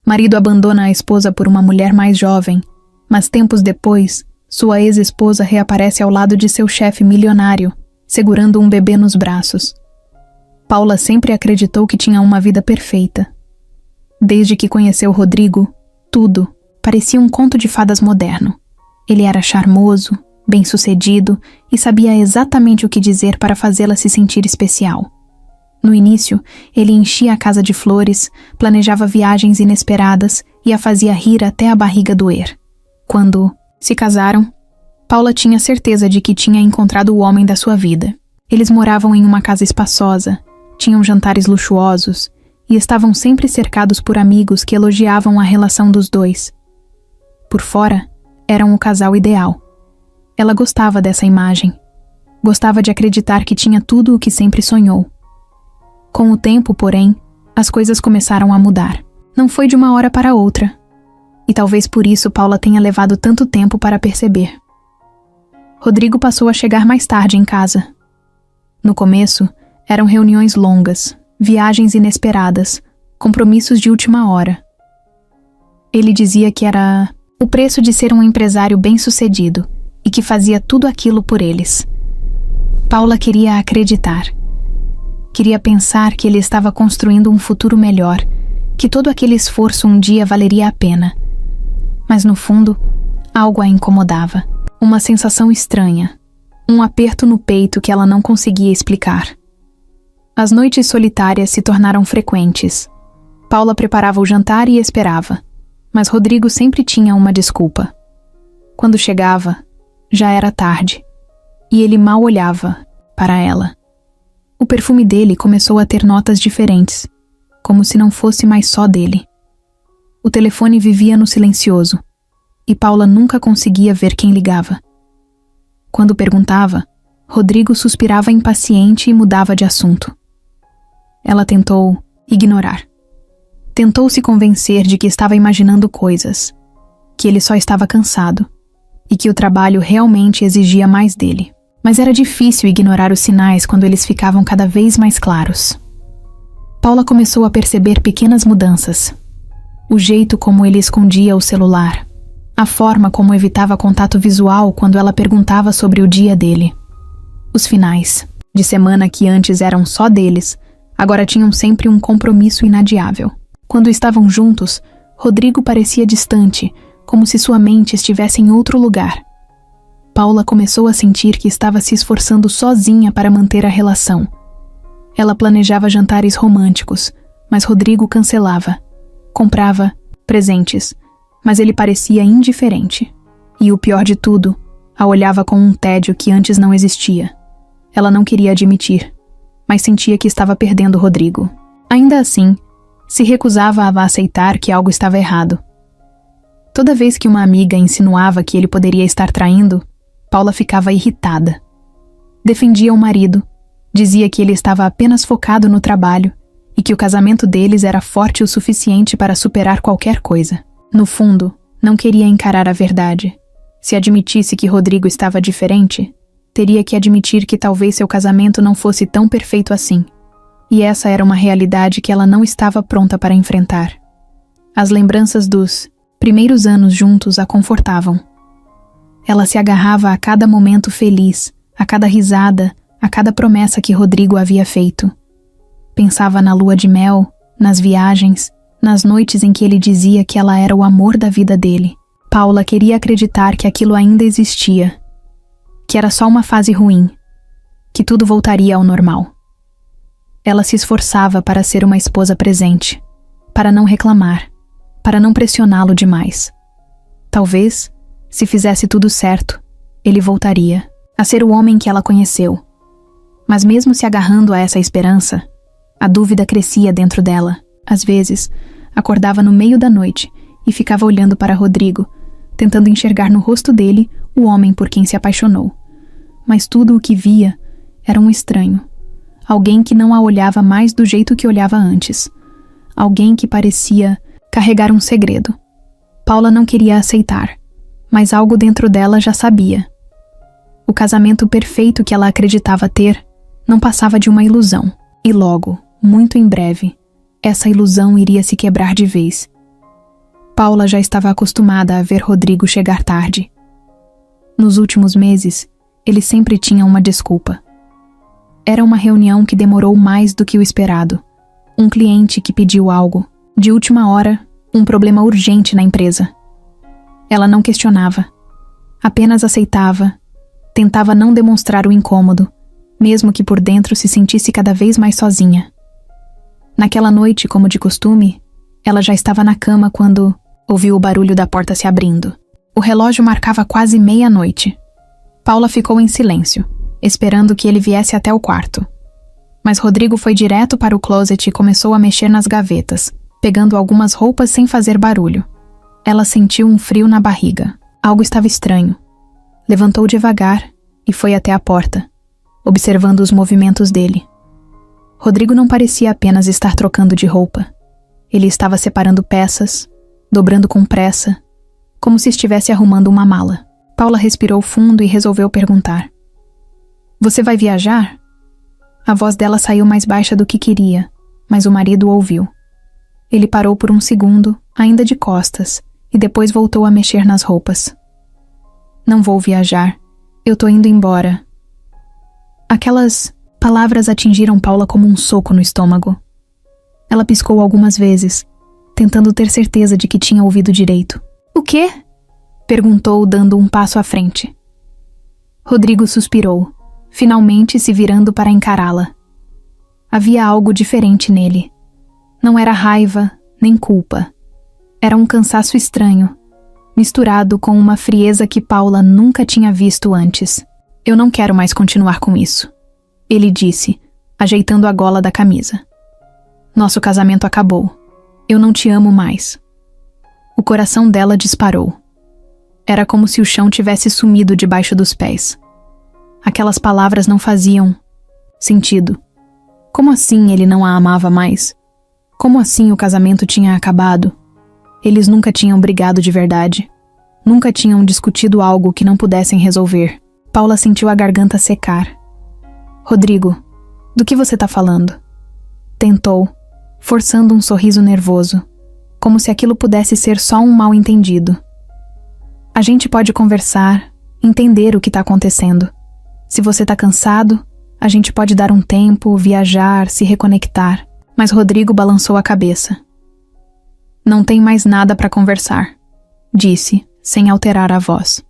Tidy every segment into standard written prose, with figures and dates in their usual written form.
Marido abandona a esposa por uma mulher mais jovem, mas tempos depois, sua ex-esposa reaparece ao lado de seu chefe milionário, segurando um bebê nos braços. Paula sempre acreditou que tinha uma vida perfeita. Desde que conheceu Rodrigo, tudo parecia um conto de fadas moderno. Ele era charmoso, bem-sucedido e sabia exatamente o que dizer para fazê-la se sentir especial. No início, ele enchia a casa de flores, planejava viagens inesperadas e a fazia rir até a barriga doer. Quando se casaram, Paula tinha certeza de que tinha encontrado o homem da sua vida. Eles moravam em uma casa espaçosa, tinham jantares luxuosos e estavam sempre cercados por amigos que elogiavam a relação dos dois. Por fora, eram o casal ideal. Ela gostava dessa imagem. Gostava de acreditar que tinha tudo o que sempre sonhou. Com o tempo, porém, as coisas começaram a mudar. Não foi de uma hora para outra. E talvez por isso Paula tenha levado tanto tempo para perceber. Rodrigo passou a chegar mais tarde em casa. No começo, eram reuniões longas, viagens inesperadas, compromissos de última hora. Ele dizia que era o preço de ser um empresário bem-sucedido e que fazia tudo aquilo por eles. Paula queria acreditar. Queria pensar que ele estava construindo um futuro melhor, que todo aquele esforço um dia valeria a pena. Mas no fundo, algo a incomodava. Uma sensação estranha. Um aperto no peito que ela não conseguia explicar. As noites solitárias se tornaram frequentes. Paula preparava o jantar e esperava, mas Rodrigo sempre tinha uma desculpa. Quando chegava, já era tarde, e ele mal olhava para ela. O perfume dele começou a ter notas diferentes, como se não fosse mais só dele. O telefone vivia no silencioso, e Paula nunca conseguia ver quem ligava. Quando perguntava, Rodrigo suspirava impaciente e mudava de assunto. Ela tentou ignorar. Tentou se convencer de que estava imaginando coisas, que ele só estava cansado, e que o trabalho realmente exigia mais dele. Mas era difícil ignorar os sinais quando eles ficavam cada vez mais claros. Paula começou a perceber pequenas mudanças. O jeito como ele escondia o celular, a forma como evitava contato visual quando ela perguntava sobre o dia dele. Os finais de semana que antes eram só deles, agora tinham sempre um compromisso inadiável. Quando estavam juntos, Rodrigo parecia distante, como se sua mente estivesse em outro lugar. Paula começou a sentir que estava se esforçando sozinha para manter a relação. Ela planejava jantares românticos, mas Rodrigo cancelava. Comprava presentes, mas ele parecia indiferente. E o pior de tudo, a olhava com um tédio que antes não existia. Ela não queria admitir, mas sentia que estava perdendo Rodrigo. Ainda assim, se recusava a aceitar que algo estava errado. Toda vez que uma amiga insinuava que ele poderia estar traindo, Paula ficava irritada. Defendia o marido, dizia que ele estava apenas focado no trabalho e que o casamento deles era forte o suficiente para superar qualquer coisa. No fundo, não queria encarar a verdade. Se admitisse que Rodrigo estava diferente, teria que admitir que talvez seu casamento não fosse tão perfeito assim. E essa era uma realidade que ela não estava pronta para enfrentar. As lembranças dos primeiros anos juntos a confortavam. Ela se agarrava a cada momento feliz, a cada risada, a cada promessa que Rodrigo havia feito. Pensava na lua de mel, nas viagens, nas noites em que ele dizia que ela era o amor da vida dele. Paula queria acreditar que aquilo ainda existia, que era só uma fase ruim, que tudo voltaria ao normal. Ela se esforçava para ser uma esposa presente, para não reclamar, para não pressioná-lo demais. Talvez, se fizesse tudo certo, ele voltaria a ser o homem que ela conheceu. Mas mesmo se agarrando a essa esperança, a dúvida crescia dentro dela. Às vezes, acordava no meio da noite e ficava olhando para Rodrigo, tentando enxergar no rosto dele o homem por quem se apaixonou. Mas tudo o que via era um estranho. Alguém que não a olhava mais do jeito que olhava antes. Alguém que parecia carregar um segredo. Paula não queria aceitar, mas algo dentro dela já sabia. O casamento perfeito que ela acreditava ter não passava de uma ilusão. E logo, muito em breve, essa ilusão iria se quebrar de vez. Paula já estava acostumada a ver Rodrigo chegar tarde. Nos últimos meses, ele sempre tinha uma desculpa. Era uma reunião que demorou mais do que o esperado. Um cliente que pediu algo. De última hora, um problema urgente na empresa. Ela não questionava. Apenas aceitava. Tentava não demonstrar o incômodo, mesmo que por dentro se sentisse cada vez mais sozinha. Naquela noite, como de costume, ela já estava na cama quando ouviu o barulho da porta se abrindo. O relógio marcava quase meia-noite. Paula ficou em silêncio, esperando que ele viesse até o quarto. Mas Rodrigo foi direto para o closet e começou a mexer nas gavetas, pegando algumas roupas sem fazer barulho. Ela sentiu um frio na barriga. Algo estava estranho. Levantou devagar e foi até a porta, observando os movimentos dele. Rodrigo não parecia apenas estar trocando de roupa. Ele estava separando peças, dobrando com pressa, como se estivesse arrumando uma mala. Paula respirou fundo e resolveu perguntar. Você vai viajar? A voz dela saiu mais baixa do que queria, mas o marido ouviu. Ele parou por um segundo, ainda de costas, e depois voltou a mexer nas roupas. Não vou viajar. Eu tô indo embora. Aquelas palavras atingiram Paula como um soco no estômago. Ela piscou algumas vezes, tentando ter certeza de que tinha ouvido direito. O quê? Perguntou, dando um passo à frente. Rodrigo suspirou, finalmente se virando para encará-la. Havia algo diferente nele. Não era raiva, nem culpa. Era um cansaço estranho, misturado com uma frieza que Paula nunca tinha visto antes. Eu não quero mais continuar com isso, ele disse, ajeitando a gola da camisa. Nosso casamento acabou. Eu não te amo mais. O coração dela disparou. Era como se o chão tivesse sumido debaixo dos pés. Aquelas palavras não faziam sentido. Como assim ele não a amava mais? Como assim o casamento tinha acabado? Eles nunca tinham brigado de verdade. Nunca tinham discutido algo que não pudessem resolver. Paula sentiu a garganta secar. Rodrigo, do que você tá falando? Tentou, forçando um sorriso nervoso, como se aquilo pudesse ser só um mal-entendido. A gente pode conversar, entender o que tá acontecendo. Se você tá cansado, a gente pode dar um tempo, viajar, se reconectar. Mas Rodrigo balançou a cabeça. Não tem mais nada para conversar, disse, sem alterar a voz.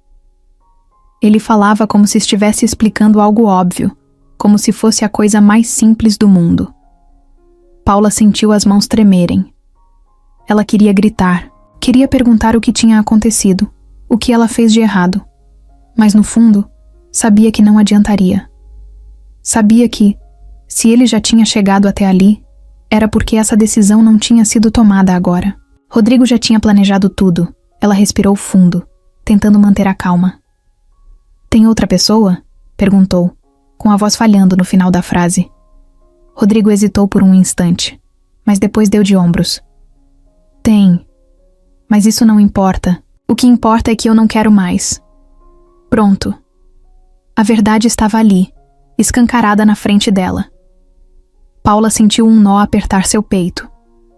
Ele falava como se estivesse explicando algo óbvio, como se fosse a coisa mais simples do mundo. Paula sentiu as mãos tremerem. Ela queria gritar, queria perguntar o que tinha acontecido, o que ela fez de errado. Mas no fundo, sabia que não adiantaria. Sabia que, se ele já tinha chegado até ali, era porque essa decisão não tinha sido tomada agora. Rodrigo já tinha planejado tudo. Ela respirou fundo, tentando manter a calma. Tem outra pessoa? Perguntou, com a voz falhando no final da frase. Rodrigo hesitou por um instante, mas depois deu de ombros. Tem. Mas isso não importa. O que importa é que eu não quero mais. Pronto. A verdade estava ali, escancarada na frente dela. Paula sentiu um nó apertar seu peito.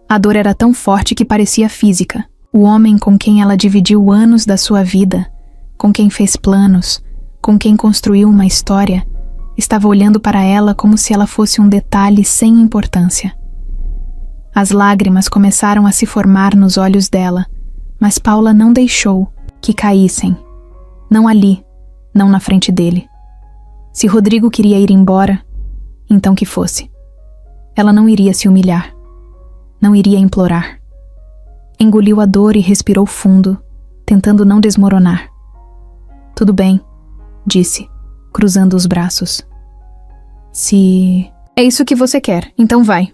A dor era tão forte que parecia física. O homem com quem ela dividiu anos da sua vida, com quem fez planos, com quem construiu uma história, estava olhando para ela como se ela fosse um detalhe sem importância. As lágrimas começaram a se formar nos olhos dela, mas Paula não deixou que caíssem. Não ali, não na frente dele. Se Rodrigo queria ir embora, então que fosse. Ela não iria se humilhar. Não iria implorar. Engoliu a dor e respirou fundo, tentando não desmoronar. Tudo bem, disse, cruzando os braços. Se é isso que você quer, então vai.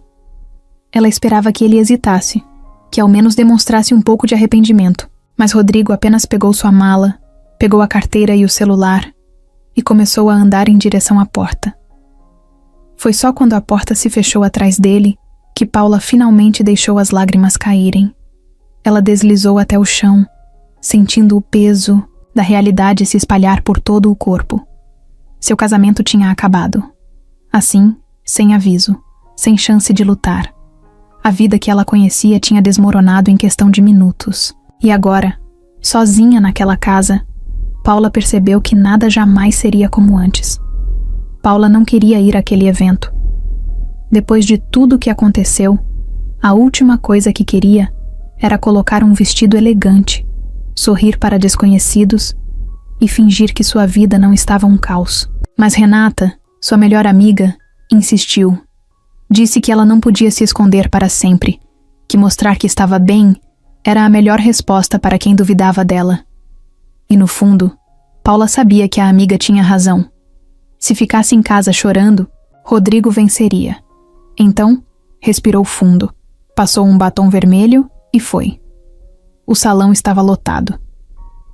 Ela esperava que ele hesitasse, que ao menos demonstrasse um pouco de arrependimento, mas Rodrigo apenas pegou sua mala, pegou a carteira e o celular e começou a andar em direção à porta. Foi só quando a porta se fechou atrás dele que Paula finalmente deixou as lágrimas caírem. Ela deslizou até o chão, sentindo o peso da realidade se espalhar por todo o corpo. Seu casamento tinha acabado. Assim, sem aviso, sem chance de lutar. A vida que ela conhecia tinha desmoronado em questão de minutos. E agora, sozinha naquela casa, Paula percebeu que nada jamais seria como antes. Paula não queria ir àquele evento. Depois de tudo o que aconteceu, a última coisa que queria era colocar um vestido elegante, sorrir para desconhecidos e fingir que sua vida não estava um caos. Mas Renata, sua melhor amiga, insistiu. Disse que ela não podia se esconder para sempre, que mostrar que estava bem era a melhor resposta para quem duvidava dela. E no fundo, Paula sabia que a amiga tinha razão. Se ficasse em casa chorando, Rodrigo venceria. Então, respirou fundo, passou um batom vermelho e foi. O salão estava lotado.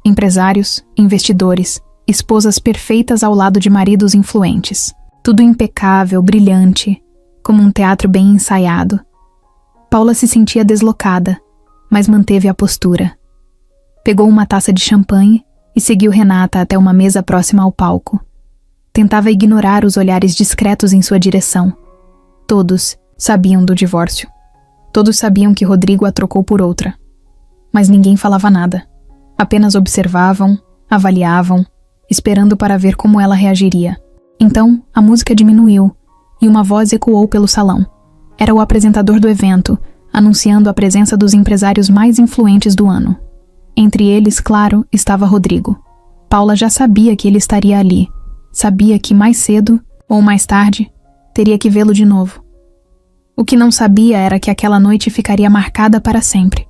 Empresários, investidores, esposas perfeitas ao lado de maridos influentes. Tudo impecável, brilhante, como um teatro bem ensaiado. Paula se sentia deslocada, mas manteve a postura. Pegou uma taça de champanhe e seguiu Renata até uma mesa próxima ao palco. Tentava ignorar os olhares discretos em sua direção. Todos sabiam do divórcio. Todos sabiam que Rodrigo a trocou por outra. Mas ninguém falava nada. Apenas observavam, avaliavam, esperando para ver como ela reagiria. Então, a música diminuiu e uma voz ecoou pelo salão. Era o apresentador do evento, anunciando a presença dos empresários mais influentes do ano. Entre eles, claro, estava Rodrigo. Paula já sabia que ele estaria ali. Sabia que mais cedo, ou mais tarde, teria que vê-lo de novo. O que não sabia era que aquela noite ficaria marcada para sempre.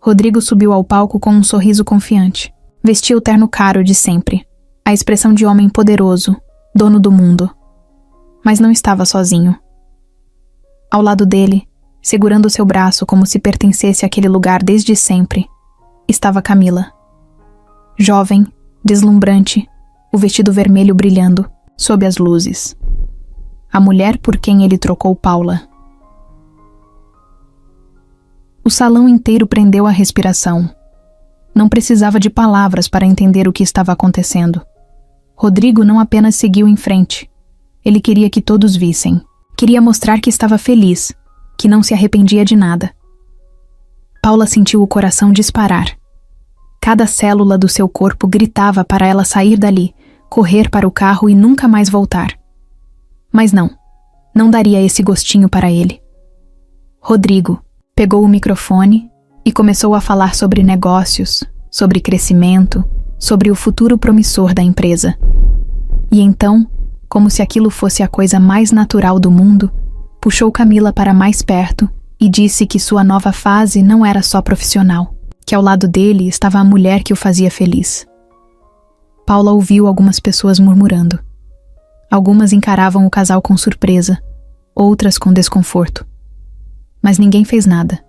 Rodrigo subiu ao palco com um sorriso confiante. Vestia o terno caro de sempre, a expressão de homem poderoso, dono do mundo. Mas não estava sozinho. Ao lado dele, segurando seu braço como se pertencesse àquele lugar desde sempre, estava Camila. Jovem, deslumbrante, o vestido vermelho brilhando, sob as luzes. A mulher por quem ele trocou Paula. O salão inteiro prendeu a respiração. Não precisava de palavras para entender o que estava acontecendo. Rodrigo não apenas seguiu em frente. Ele queria que todos vissem. Queria mostrar que estava feliz, que não se arrependia de nada. Paula sentiu o coração disparar. Cada célula do seu corpo gritava para ela sair dali, correr para o carro e nunca mais voltar. Mas não daria esse gostinho para ele. Rodrigo pegou o microfone e começou a falar sobre negócios, sobre crescimento, sobre o futuro promissor da empresa. E então, como se aquilo fosse a coisa mais natural do mundo, puxou Camila para mais perto e disse que sua nova fase não era só profissional, que ao lado dele estava a mulher que o fazia feliz. Paula ouviu algumas pessoas murmurando. Algumas encaravam o casal com surpresa, outras com desconforto. Mas ninguém fez nada,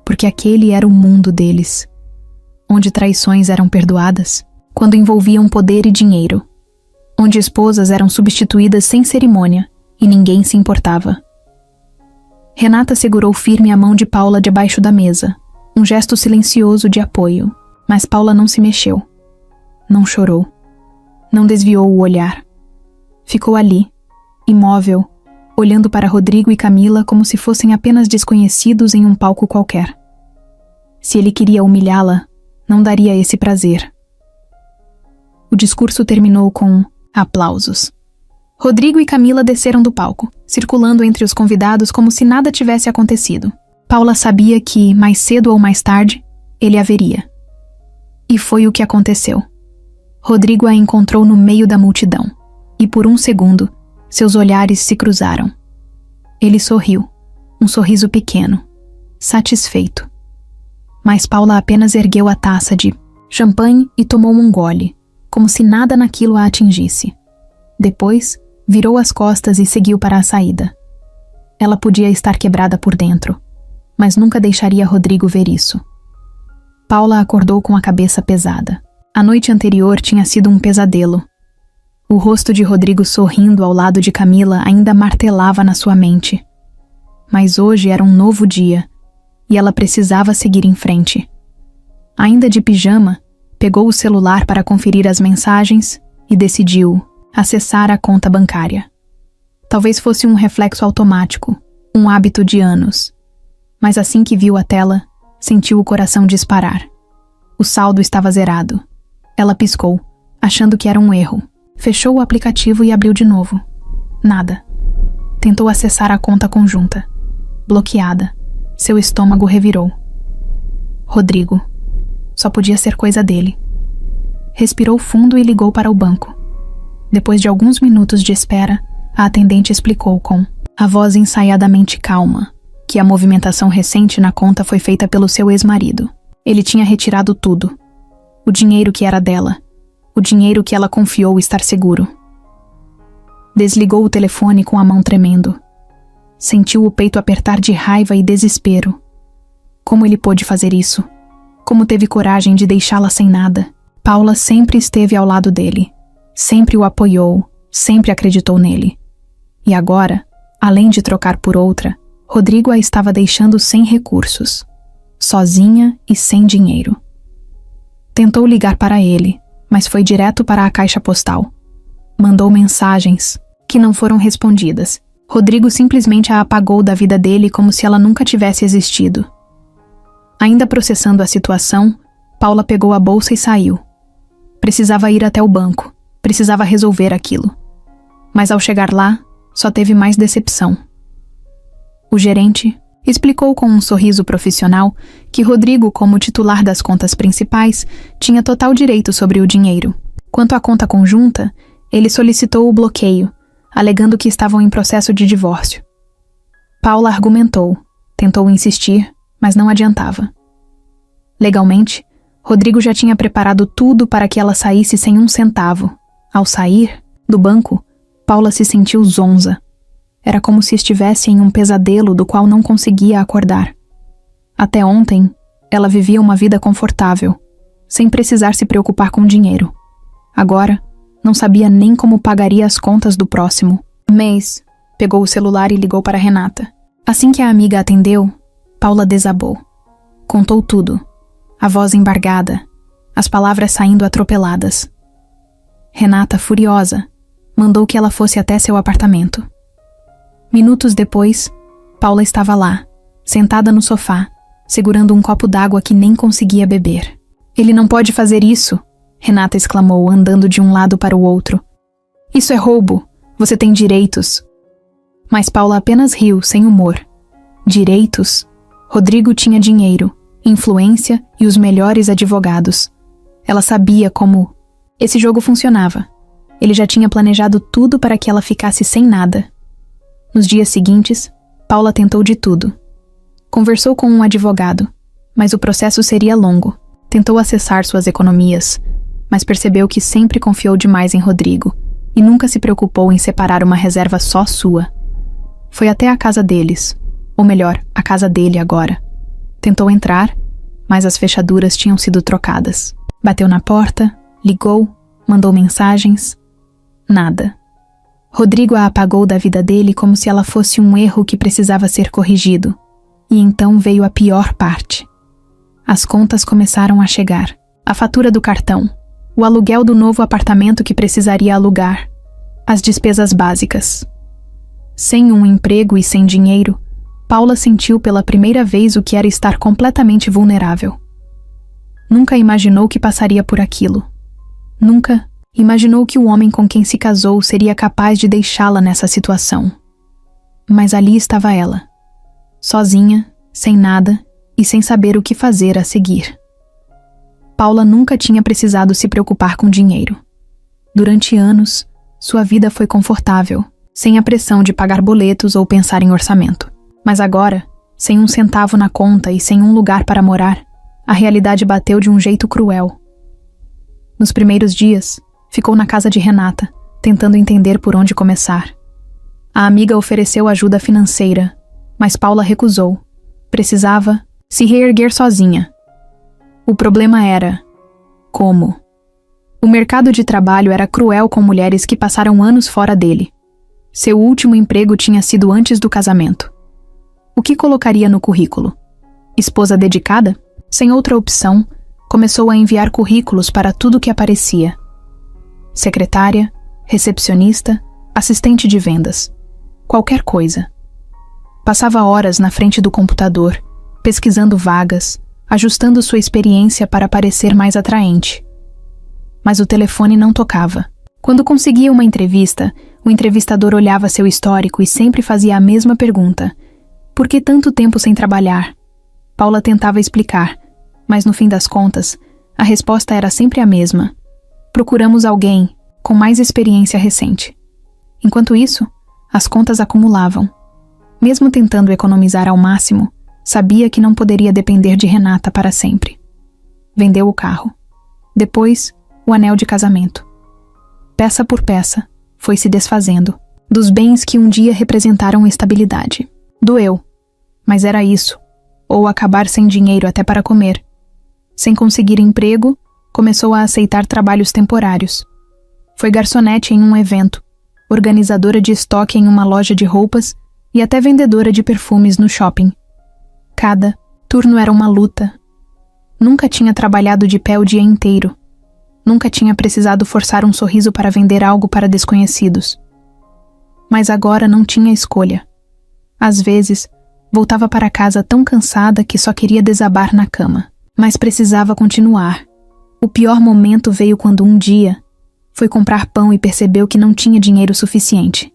porque aquele era o mundo deles, onde traições eram perdoadas quando envolviam poder e dinheiro, onde esposas eram substituídas sem cerimônia e ninguém se importava. Renata segurou firme a mão de Paula debaixo da mesa, um gesto silencioso de apoio, mas Paula não se mexeu. Não chorou. Não desviou o olhar. Ficou ali, imóvel, olhando para Rodrigo e Camila como se fossem apenas desconhecidos em um palco qualquer. Se ele queria humilhá-la, não daria esse prazer. O discurso terminou com aplausos. Rodrigo e Camila desceram do palco, circulando entre os convidados como se nada tivesse acontecido. Paula sabia que, mais cedo ou mais tarde, ele a veria. E foi o que aconteceu. Rodrigo a encontrou no meio da multidão, e por um segundo, seus olhares se cruzaram. Ele sorriu, um sorriso pequeno, satisfeito. Mas Paula apenas ergueu a taça de champanhe e tomou um gole, como se nada naquilo a atingisse. Depois, virou as costas e seguiu para a saída. Ela podia estar quebrada por dentro, mas nunca deixaria Rodrigo ver isso. Paula acordou com a cabeça pesada. A noite anterior tinha sido um pesadelo. O rosto de Rodrigo sorrindo ao lado de Camila ainda martelava na sua mente. Mas hoje era um novo dia, e ela precisava seguir em frente. Ainda de pijama, pegou o celular para conferir as mensagens e decidiu acessar a conta bancária. Talvez fosse um reflexo automático, um hábito de anos. Mas assim que viu a tela, Sentiu o coração disparar. O saldo estava zerado. Ela piscou, achando que era um erro. Fechou o aplicativo e abriu de novo. Nada. Tentou acessar a conta conjunta. Bloqueada. Seu estômago revirou. Rodrigo. Só podia ser coisa dele. Respirou fundo e ligou para o banco. Depois de alguns minutos de espera, a atendente explicou com a voz ensaiadamente calma que a movimentação recente na conta foi feita pelo seu ex-marido. Ele tinha retirado tudo. O dinheiro que era dela. O dinheiro que ela confiou estar seguro. Desligou o telefone com a mão tremendo. Sentiu o peito apertar de raiva e desespero. Como ele pôde fazer isso? Como teve coragem de deixá-la sem nada? Paula sempre esteve ao lado dele. Sempre o apoiou, sempre acreditou nele. E agora, além de trocar por outra, Rodrigo a estava deixando sem recursos. Sozinha e sem dinheiro. Tentou ligar para ele, mas foi direto para a caixa postal. Mandou mensagens, que não foram respondidas. Rodrigo simplesmente a apagou da vida dele como se ela nunca tivesse existido. Ainda processando a situação, Paula pegou a bolsa e saiu. Precisava ir até o banco, precisava resolver aquilo. Mas ao chegar lá, só teve mais decepção. O gerente explicou com um sorriso profissional que Rodrigo, como titular das contas principais, tinha total direito sobre o dinheiro. Quanto à conta conjunta, ele solicitou o bloqueio, alegando que estavam em processo de divórcio. Paula argumentou, tentou insistir, mas não adiantava. Legalmente, Rodrigo já tinha preparado tudo para que ela saísse sem um centavo. Ao sair do banco, Paula se sentiu zonza. Era como se estivesse em um pesadelo do qual não conseguia acordar. Até ontem, ela vivia uma vida confortável, sem precisar se preocupar com dinheiro. Agora, não sabia nem como pagaria as contas do próximo mês. Pegou o celular e ligou para Renata. Assim que a amiga atendeu, Paula desabou. Contou tudo. A voz embargada, as palavras saindo atropeladas. Renata, furiosa, mandou que ela fosse até seu apartamento. Minutos depois, Paula estava lá, sentada no sofá, segurando um copo d'água que nem conseguia beber. Ele não pode fazer isso, Renata exclamou, andando de um lado para o outro. Isso é roubo, você tem direitos. Mas Paula apenas riu, sem humor. Direitos? Rodrigo tinha dinheiro, influência e os melhores advogados. Ela sabia como esse jogo funcionava. Ele já tinha planejado tudo para que ela ficasse sem nada. Nos dias seguintes, Paula tentou de tudo. Conversou com um advogado, mas o processo seria longo. Tentou acessar suas economias, mas percebeu que sempre confiou demais em Rodrigo e nunca se preocupou em separar uma reserva só sua. Foi até a casa deles, ou melhor, a casa dele agora. Tentou entrar, mas as fechaduras tinham sido trocadas. Bateu na porta, ligou, mandou mensagens. Nada. Rodrigo a apagou da vida dele como se ela fosse um erro que precisava ser corrigido. E então veio a pior parte. As contas começaram a chegar. A fatura do cartão, o aluguel do novo apartamento que precisaria alugar, as despesas básicas. Sem um emprego e sem dinheiro, Paula sentiu pela primeira vez o que era estar completamente vulnerável. Nunca imaginou que passaria por aquilo. Nunca imaginou que o homem com quem se casou seria capaz de deixá-la nessa situação. Mas ali estava ela, sozinha, sem nada e sem saber o que fazer a seguir. Paula nunca tinha precisado se preocupar com dinheiro. Durante anos, sua vida foi confortável, sem a pressão de pagar boletos ou pensar em orçamento. Mas agora, sem um centavo na conta e sem um lugar para morar, a realidade bateu de um jeito cruel. Nos primeiros dias, ficou na casa de Renata, tentando entender por onde começar. A amiga ofereceu ajuda financeira, mas Paula recusou. Precisava se reerguer sozinha. O problema era como. O mercado de trabalho era cruel com mulheres que passaram anos fora dele. Seu último emprego tinha sido antes do casamento. O que colocaria no currículo? Esposa dedicada? Sem outra opção, começou a enviar currículos para tudo que aparecia. Secretária, recepcionista, assistente de vendas. Qualquer coisa. Passava horas na frente do computador, pesquisando vagas, ajustando sua experiência para parecer mais atraente. Mas o telefone não tocava. Quando conseguia uma entrevista, o entrevistador olhava seu histórico e sempre fazia a mesma pergunta: por que tanto tempo sem trabalhar? Paula tentava explicar, mas no fim das contas, a resposta era sempre a mesma: procuramos alguém com mais experiência recente. Enquanto isso, as contas acumulavam. Mesmo tentando economizar ao máximo, sabia que não poderia depender de Renata para sempre. Vendeu o carro. Depois, o anel de casamento. Peça por peça, foi se desfazendo dos bens que um dia representaram estabilidade. Doeu, mas era isso, ou acabar sem dinheiro até para comer. Sem conseguir emprego, começou a aceitar trabalhos temporários. Foi garçonete em um evento, organizadora de estoque em uma loja de roupas e até vendedora de perfumes no shopping. Cada turno era uma luta. Nunca tinha trabalhado de pé o dia inteiro. Nunca tinha precisado forçar um sorriso para vender algo para desconhecidos. Mas agora não tinha escolha. Às vezes, voltava para casa tão cansada que só queria desabar na cama. Mas precisava continuar. O pior momento veio quando um dia foi comprar pão e percebeu que não tinha dinheiro suficiente.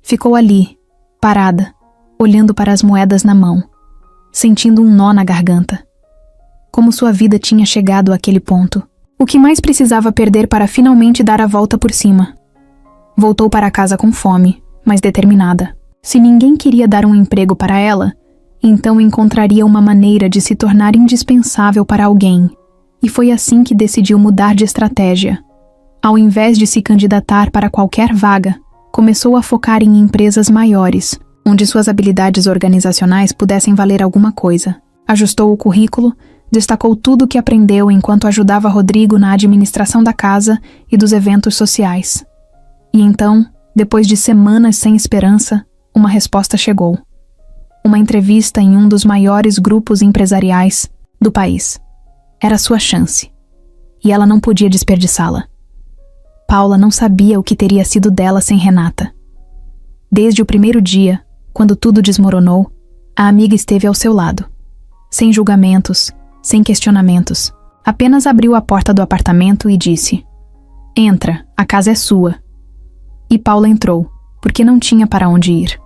Ficou ali, parada, olhando para as moedas na mão, sentindo um nó na garganta. Como sua vida tinha chegado àquele ponto. O que mais precisava perder para finalmente dar a volta por cima? Voltou para casa com fome, mas determinada. Se ninguém queria dar um emprego para ela, então encontraria uma maneira de se tornar indispensável para alguém. E foi assim que decidiu mudar de estratégia. Ao invés de se candidatar para qualquer vaga, começou a focar em empresas maiores, onde suas habilidades organizacionais pudessem valer alguma coisa. Ajustou o currículo, destacou tudo o que aprendeu enquanto ajudava Rodrigo na administração da casa e dos eventos sociais. E então, depois de semanas sem esperança, uma resposta chegou. Uma entrevista em um dos maiores grupos empresariais do país. Era sua chance. E ela não podia desperdiçá-la. Paula não sabia o que teria sido dela sem Renata. Desde o primeiro dia, quando tudo desmoronou, a amiga esteve ao seu lado. Sem julgamentos, sem questionamentos. Apenas abriu a porta do apartamento e disse: "Entra, a casa é sua." E Paula entrou, porque não tinha para onde ir.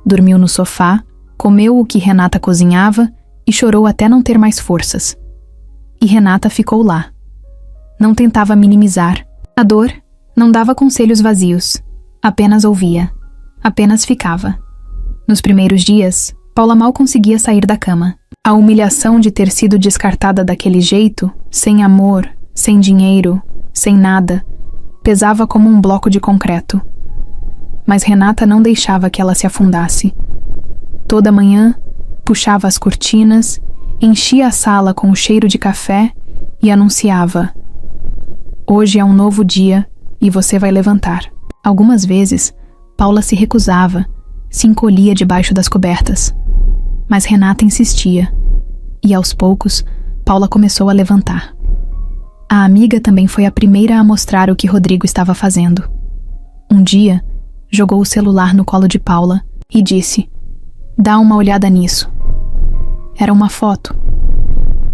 Dormiu no sofá, comeu o que Renata cozinhava e chorou até não ter mais forças. E Renata ficou lá. Não tentava minimizar a dor, não dava conselhos vazios. Apenas ouvia. Apenas ficava. Nos primeiros dias, Paula mal conseguia sair da cama. A humilhação de ter sido descartada daquele jeito, sem amor, sem dinheiro, sem nada, pesava como um bloco de concreto. Mas Renata não deixava que ela se afundasse. Toda manhã, puxava as cortinas, enchia a sala com o cheiro de café e anunciava: "Hoje é um novo dia e você vai levantar." Algumas vezes, Paula se recusava, se encolhia debaixo das cobertas. Mas Renata insistia. E aos poucos, Paula começou a levantar. A amiga também foi a primeira a mostrar o que Rodrigo estava fazendo. Um dia, jogou o celular no colo de Paula e disse: "Dá uma olhada nisso." Era uma foto.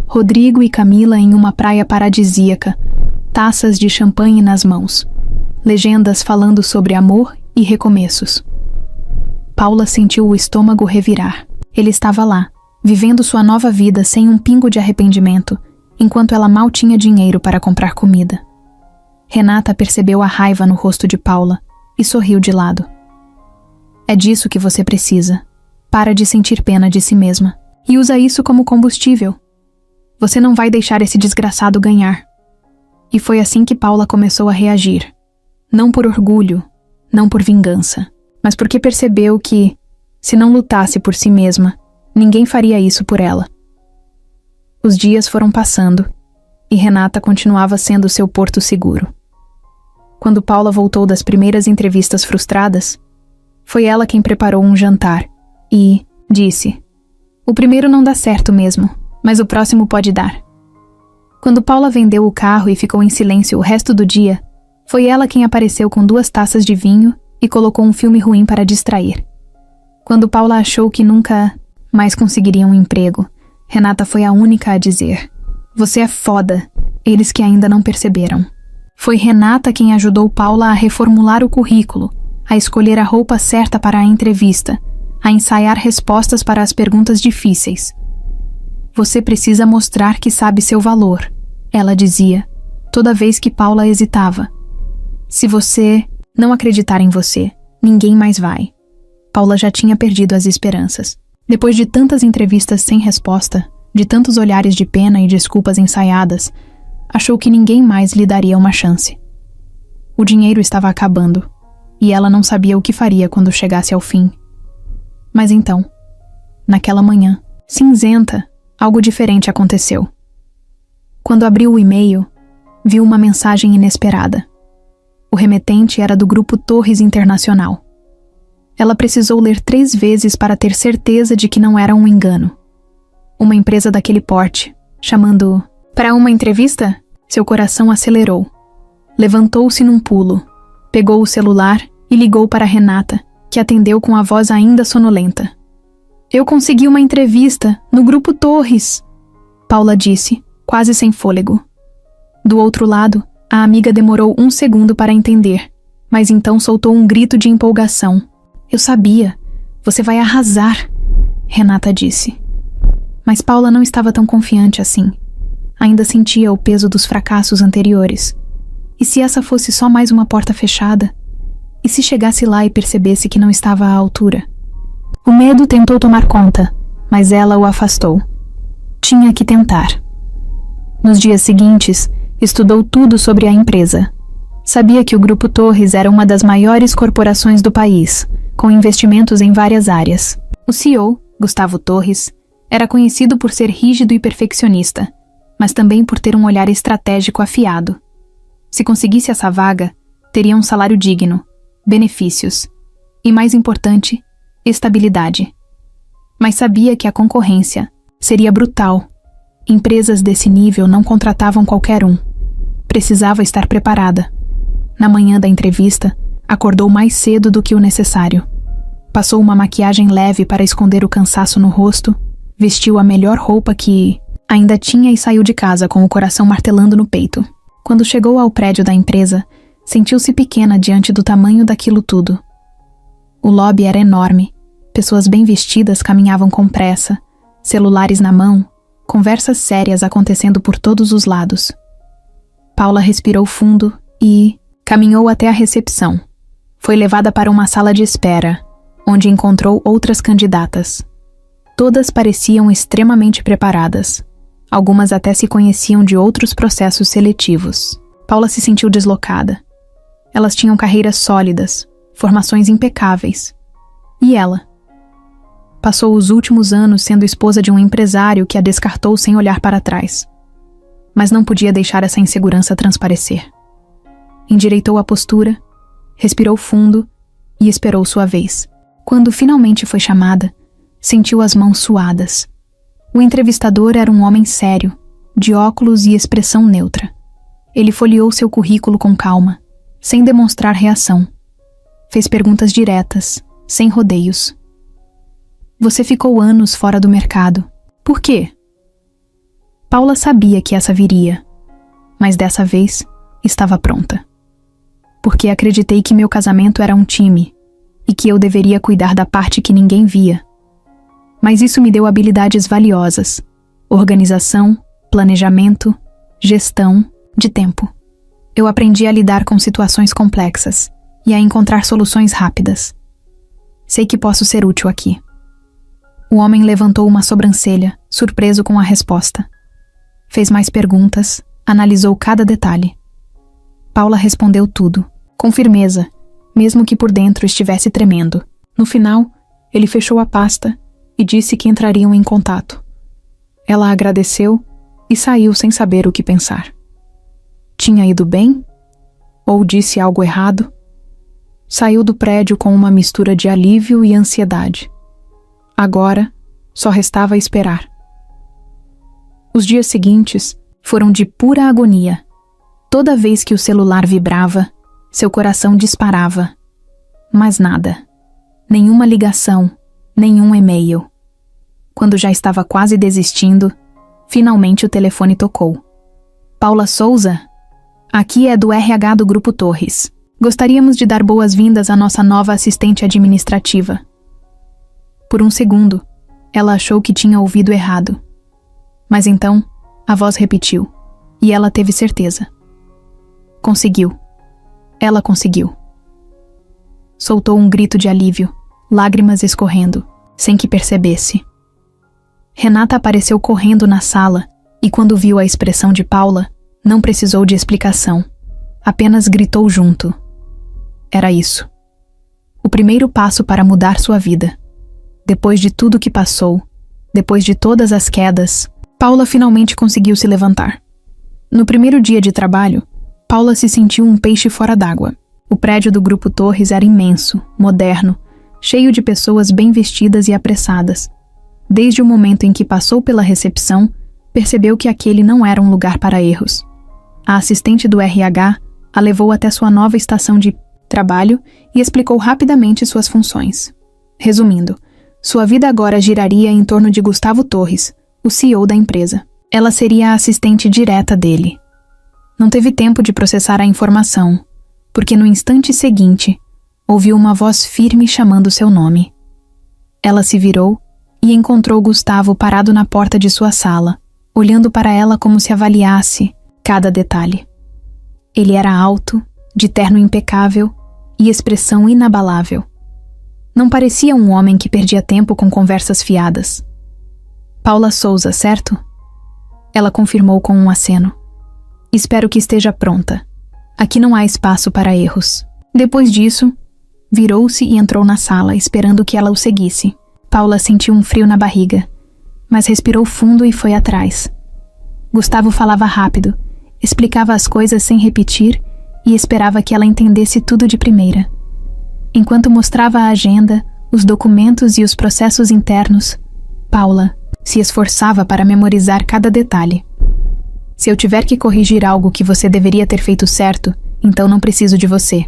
Rodrigo e Camila em uma praia paradisíaca, taças de champanhe nas mãos, legendas falando sobre amor e recomeços. Paula sentiu o estômago revirar. Ele estava lá, vivendo sua nova vida sem um pingo de arrependimento, enquanto ela mal tinha dinheiro para comprar comida. Renata percebeu a raiva no rosto de Paula e sorriu de lado. "É disso que você precisa. Para de sentir pena de si mesma e usa isso como combustível. Você não vai deixar esse desgraçado ganhar." E foi assim que Paula começou a reagir. Não por orgulho, não por vingança, mas porque percebeu que, se não lutasse por si mesma, ninguém faria isso por ela. Os dias foram passando, e Renata continuava sendo seu porto seguro. Quando Paula voltou das primeiras entrevistas frustradas, foi ela quem preparou um jantar e disse: "O primeiro não dá certo mesmo, mas o próximo pode dar." Quando Paula vendeu o carro e ficou em silêncio o resto do dia, foi ela quem apareceu com 2 taças de vinho e colocou um filme ruim para distrair. Quando Paula achou que nunca mais conseguiria um emprego, Renata foi a única a dizer: "Você é foda", eles que ainda não perceberam. Foi Renata quem ajudou Paula a reformular o currículo, a escolher a roupa certa para a entrevista, a ensaiar respostas para as perguntas difíceis. "Você precisa mostrar que sabe seu valor", ela dizia, toda vez que Paula hesitava. "Se você não acreditar em você, ninguém mais vai." Paula já tinha perdido as esperanças. Depois de tantas entrevistas sem resposta, de tantos olhares de pena e desculpas ensaiadas, achou que ninguém mais lhe daria uma chance. O dinheiro estava acabando, e ela não sabia o que faria quando chegasse ao fim. Mas então, naquela manhã, cinzenta, algo diferente aconteceu. Quando abriu o e-mail, viu uma mensagem inesperada. O remetente era do Grupo Torres Internacional. Ela precisou ler 3 vezes para ter certeza de que não era um engano. Uma empresa daquele porte, chamando para uma entrevista? Seu coração acelerou. Levantou-se num pulo, pegou o celular e ligou para Renata, que atendeu com a voz ainda sonolenta. "Eu consegui uma entrevista no Grupo Torres", Paula disse, quase sem fôlego. Do outro lado, a amiga demorou 1 segundo para entender, mas então soltou um grito de empolgação. "Eu sabia. Você vai arrasar", Renata disse. Mas Paula não estava tão confiante assim. Ainda sentia o peso dos fracassos anteriores. E se essa fosse só mais uma porta fechada? E se chegasse lá e percebesse que não estava à altura? O medo tentou tomar conta, mas ela o afastou. Tinha que tentar. Nos dias seguintes, estudou tudo sobre a empresa. Sabia que o Grupo Torres era uma das maiores corporações do país, com investimentos em várias áreas. O CEO, Gustavo Torres, era conhecido por ser rígido e perfeccionista, mas também por ter um olhar estratégico afiado. Se conseguisse essa vaga, teria um salário digno, benefícios e, mais importante, estabilidade. Mas sabia que a concorrência seria brutal. Empresas desse nível não contratavam qualquer um. Precisava estar preparada. Na manhã da entrevista, acordou mais cedo do que o necessário. Passou uma maquiagem leve para esconder o cansaço no rosto, vestiu a melhor roupa que ainda tinha e saiu de casa com o coração martelando no peito. Quando chegou ao prédio da empresa, sentiu-se pequena diante do tamanho daquilo tudo. O lobby era enorme, pessoas bem vestidas caminhavam com pressa, celulares na mão, conversas sérias acontecendo por todos os lados. Paula respirou fundo e caminhou até a recepção. Foi levada para uma sala de espera, onde encontrou outras candidatas. Todas pareciam extremamente preparadas. Algumas até se conheciam de outros processos seletivos. Paula se sentiu deslocada. Elas tinham carreiras sólidas, formações impecáveis. E ela? Passou os últimos anos sendo esposa de um empresário que a descartou sem olhar para trás. Mas não podia deixar essa insegurança transparecer. Endireitou a postura, respirou fundo e esperou sua vez. Quando finalmente foi chamada, sentiu as mãos suadas. O entrevistador era um homem sério, de óculos e expressão neutra. Ele folheou seu currículo com calma, sem demonstrar reação. Fez perguntas diretas, sem rodeios. Você ficou anos fora do mercado. Por quê? Paula sabia que essa viria, mas dessa vez estava pronta. Porque acreditei que meu casamento era um time e que eu deveria cuidar da parte que ninguém via. Mas isso me deu habilidades valiosas: organização, planejamento, gestão de tempo. Eu aprendi a lidar com situações complexas e a encontrar soluções rápidas. Sei que posso ser útil aqui. O homem levantou uma sobrancelha, surpreso com a resposta. Fez mais perguntas, analisou cada detalhe. Paula respondeu tudo, com firmeza, mesmo que por dentro estivesse tremendo. No final, ele fechou a pasta e disse que entrariam em contato. Ela agradeceu e saiu sem saber o que pensar. Tinha ido bem? Ou disse algo errado? Saiu do prédio com uma mistura de alívio e ansiedade. Agora, só restava esperar. Os dias seguintes foram de pura agonia. Toda vez que o celular vibrava, seu coração disparava. Mas nada. Nenhuma ligação, nenhum e-mail. Quando já estava quase desistindo, finalmente o telefone tocou. Paula Souza? Aqui é do RH do Grupo Torres. Gostaríamos de dar boas-vindas à nossa nova assistente administrativa. Por um segundo, ela achou que tinha ouvido errado. Mas então, a voz repetiu, e ela teve certeza. Conseguiu. Ela conseguiu. Soltou um grito de alívio, lágrimas escorrendo, sem que percebesse. Renata apareceu correndo na sala e, quando viu a expressão de Paula, não precisou de explicação. Apenas gritou junto. Era isso. O primeiro passo para mudar sua vida. Depois de tudo que passou, depois de todas as quedas, Paula finalmente conseguiu se levantar. No primeiro dia de trabalho, Paula se sentiu um peixe fora d'água. O prédio do Grupo Torres era imenso, moderno, cheio de pessoas bem vestidas e apressadas. Desde o momento em que passou pela recepção, percebeu que aquele não era um lugar para erros. A assistente do RH a levou até sua nova estação de trabalho e explicou rapidamente suas funções. Resumindo, sua vida agora giraria em torno de Gustavo Torres, o CEO da empresa. Ela seria a assistente direta dele. Não teve tempo de processar a informação, porque no instante seguinte, ouviu uma voz firme chamando seu nome. Ela se virou e encontrou Gustavo parado na porta de sua sala, olhando para ela como se avaliasse cada detalhe. Ele era alto, de terno impecável e expressão inabalável. Não parecia um homem que perdia tempo com conversas fiadas. Paula Souza, certo? Ela confirmou com um aceno. Espero que esteja pronta. Aqui não há espaço para erros. Depois disso, virou-se e entrou na sala, esperando que ela o seguisse. Paula sentiu um frio na barriga, mas respirou fundo e foi atrás. Gustavo falava rápido, explicava as coisas sem repetir e esperava que ela entendesse tudo de primeira. Enquanto mostrava a agenda, os documentos e os processos internos, Paula se esforçava para memorizar cada detalhe. Se eu tiver que corrigir algo que você deveria ter feito certo, então não preciso de você,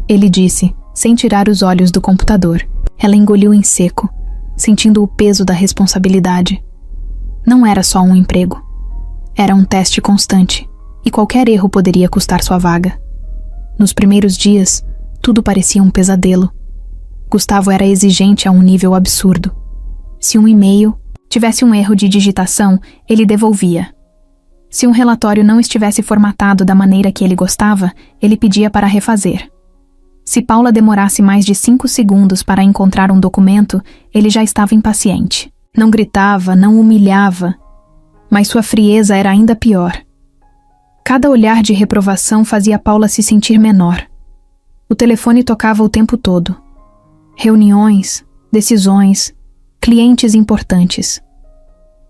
ele disse, sem tirar os olhos do computador. Ela engoliu em seco, sentindo o peso da responsabilidade. Não era só um emprego. Era um teste constante, e qualquer erro poderia custar sua vaga. Nos primeiros dias, tudo parecia um pesadelo. Gustavo era exigente a um nível absurdo. Se um e-mail tivesse um erro de digitação, ele devolvia. Se um relatório não estivesse formatado da maneira que ele gostava, ele pedia para refazer. Se Paula demorasse mais de 5 segundos para encontrar um documento, ele já estava impaciente. Não gritava, não humilhava, mas sua frieza era ainda pior. Cada olhar de reprovação fazia Paula se sentir menor. O telefone tocava o tempo todo. Reuniões, decisões, clientes importantes.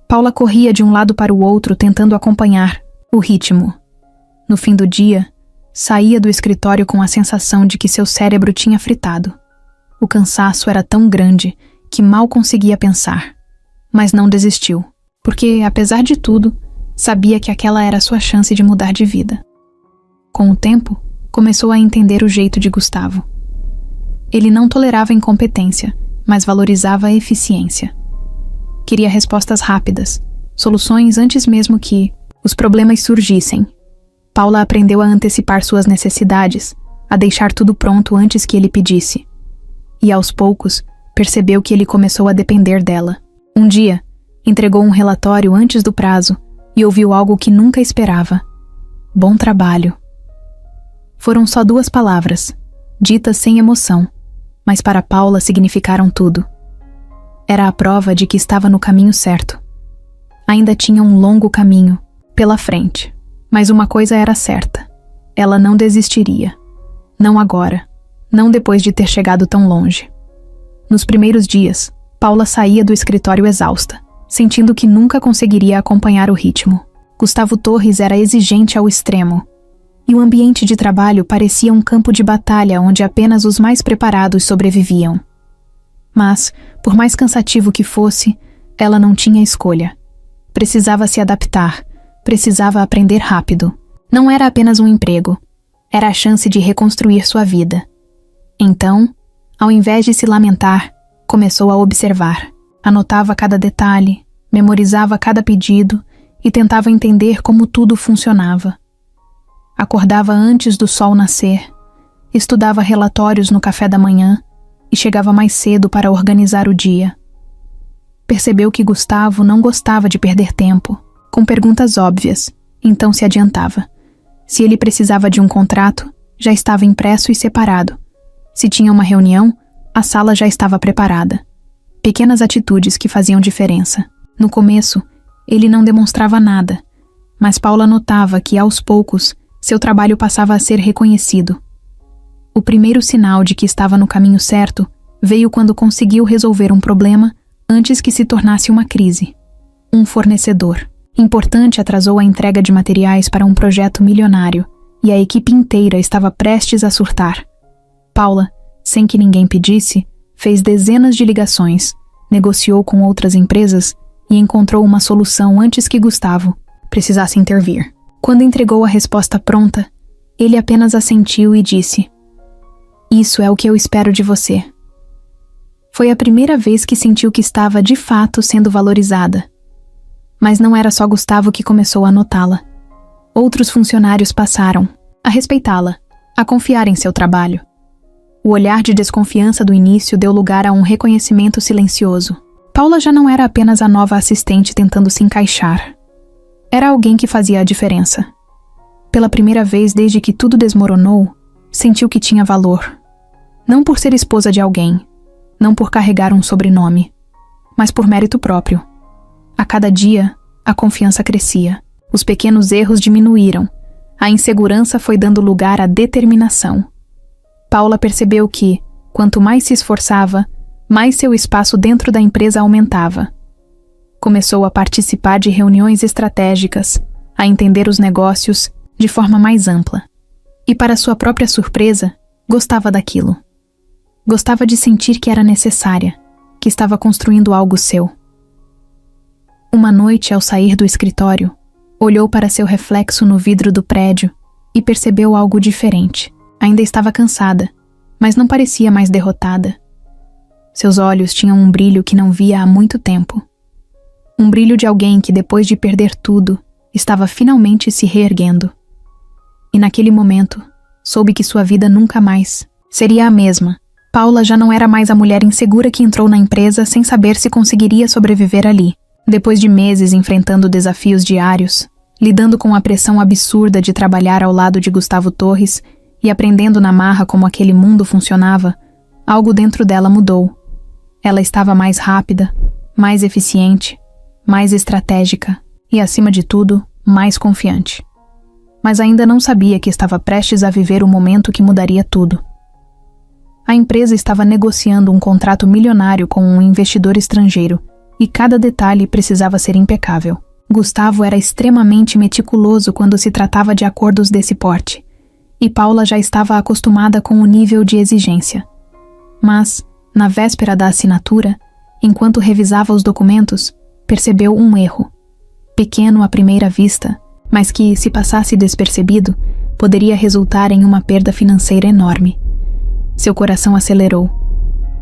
Paula corria de um lado para o outro tentando acompanhar o ritmo. No fim do dia, saía do escritório com a sensação de que seu cérebro tinha fritado. O cansaço era tão grande que mal conseguia pensar. Mas não desistiu, porque, apesar de tudo, sabia que aquela era sua chance de mudar de vida. Com o tempo, começou a entender o jeito de Gustavo. Ele não tolerava incompetência, mas valorizava a eficiência. Queria respostas rápidas, soluções antes mesmo que os problemas surgissem. Paula aprendeu a antecipar suas necessidades, a deixar tudo pronto antes que ele pedisse. E aos poucos, percebeu que ele começou a depender dela. Um dia, entregou um relatório antes do prazo e ouviu algo que nunca esperava. Bom trabalho. Foram só 2 palavras, ditas sem emoção, mas para Paula significaram tudo. Era a prova de que estava no caminho certo. Ainda tinha um longo caminho pela frente, mas uma coisa era certa. Ela não desistiria. Não agora, não depois de ter chegado tão longe. Nos primeiros dias, Paula saía do escritório exausta, sentindo que nunca conseguiria acompanhar o ritmo. Gustavo Torres era exigente ao extremo, e o ambiente de trabalho parecia um campo de batalha onde apenas os mais preparados sobreviviam. Mas, por mais cansativo que fosse, ela não tinha escolha. Precisava se adaptar, precisava aprender rápido. Não era apenas um emprego, era a chance de reconstruir sua vida. Então, ao invés de se lamentar, começou a observar. Anotava cada detalhe, memorizava cada pedido e tentava entender como tudo funcionava. Acordava antes do sol nascer, estudava relatórios no café da manhã e chegava mais cedo para organizar o dia. Percebeu que Gustavo não gostava de perder tempo, com perguntas óbvias, então se adiantava. Se ele precisava de um contrato, já estava impresso e separado. Se tinha uma reunião, a sala já estava preparada. Pequenas atitudes que faziam diferença. No começo, ele não demonstrava nada, mas Paula notava que, aos poucos, seu trabalho passava a ser reconhecido. O primeiro sinal de que estava no caminho certo veio quando conseguiu resolver um problema antes que se tornasse uma crise. Um fornecedor importante atrasou a entrega de materiais para um projeto milionário e a equipe inteira estava prestes a surtar. Paula, sem que ninguém pedisse, fez dezenas de ligações, negociou com outras empresas e encontrou uma solução antes que Gustavo precisasse intervir. Quando entregou a resposta pronta, ele apenas assentiu e disse: "Isso é o que eu espero de você." Foi a primeira vez que sentiu que estava de fato sendo valorizada. Mas não era só Gustavo que começou a notá-la. Outros funcionários passaram a respeitá-la, a confiar em seu trabalho. O olhar de desconfiança do início deu lugar a um reconhecimento silencioso. Paula já não era apenas a nova assistente tentando se encaixar. Era alguém que fazia a diferença. Pela primeira vez desde que tudo desmoronou, sentiu que tinha valor. Não por ser esposa de alguém, não por carregar um sobrenome, mas por mérito próprio. A cada dia, a confiança crescia. Os pequenos erros diminuíram. A insegurança foi dando lugar à determinação. Paula percebeu que, quanto mais se esforçava, mais seu espaço dentro da empresa aumentava. Começou a participar de reuniões estratégicas, a entender os negócios de forma mais ampla. E, para sua própria surpresa, gostava daquilo. Gostava de sentir que era necessária, que estava construindo algo seu. Uma noite, ao sair do escritório, olhou para seu reflexo no vidro do prédio e percebeu algo diferente. Ainda estava cansada, mas não parecia mais derrotada. Seus olhos tinham um brilho que não via há muito tempo. Um brilho de alguém que, depois de perder tudo, estava finalmente se reerguendo. E naquele momento, soube que sua vida nunca mais seria a mesma. Paula já não era mais a mulher insegura que entrou na empresa sem saber se conseguiria sobreviver ali. Depois de meses enfrentando desafios diários, lidando com a pressão absurda de trabalhar ao lado de Gustavo Torres e aprendendo na marra como aquele mundo funcionava, algo dentro dela mudou. Ela estava mais rápida, mais eficiente, mais estratégica e, acima de tudo, mais confiante. Mas ainda não sabia que estava prestes a viver o momento que mudaria tudo. A empresa estava negociando um contrato milionário com um investidor estrangeiro e cada detalhe precisava ser impecável. Gustavo era extremamente meticuloso quando se tratava de acordos desse porte, e Paula já estava acostumada com o nível de exigência. Mas, na véspera da assinatura, enquanto revisava os documentos, percebeu um erro. Pequeno à primeira vista, mas que, se passasse despercebido, poderia resultar em uma perda financeira enorme. Seu coração acelerou.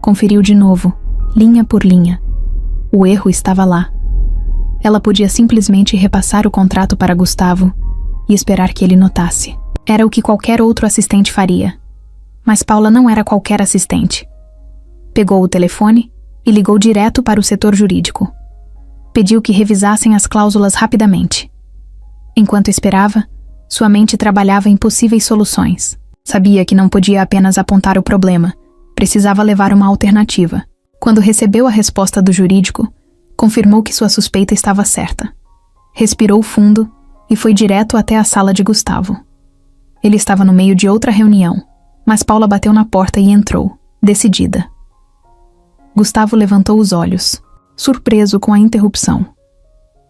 Conferiu de novo, linha por linha. O erro estava lá. Ela podia simplesmente repassar o contrato para Gustavo e esperar que ele notasse. Era o que qualquer outro assistente faria. Mas Paula não era qualquer assistente. Pegou o telefone e ligou direto para o setor jurídico. Pediu que revisassem as cláusulas rapidamente. Enquanto esperava, sua mente trabalhava em possíveis soluções. Sabia que não podia apenas apontar o problema, precisava levar uma alternativa. Quando recebeu a resposta do jurídico, confirmou que sua suspeita estava certa. Respirou fundo e foi direto até a sala de Gustavo. Ele estava no meio de outra reunião, mas Paula bateu na porta e entrou, decidida. Gustavo levantou os olhos, surpreso com a interrupção.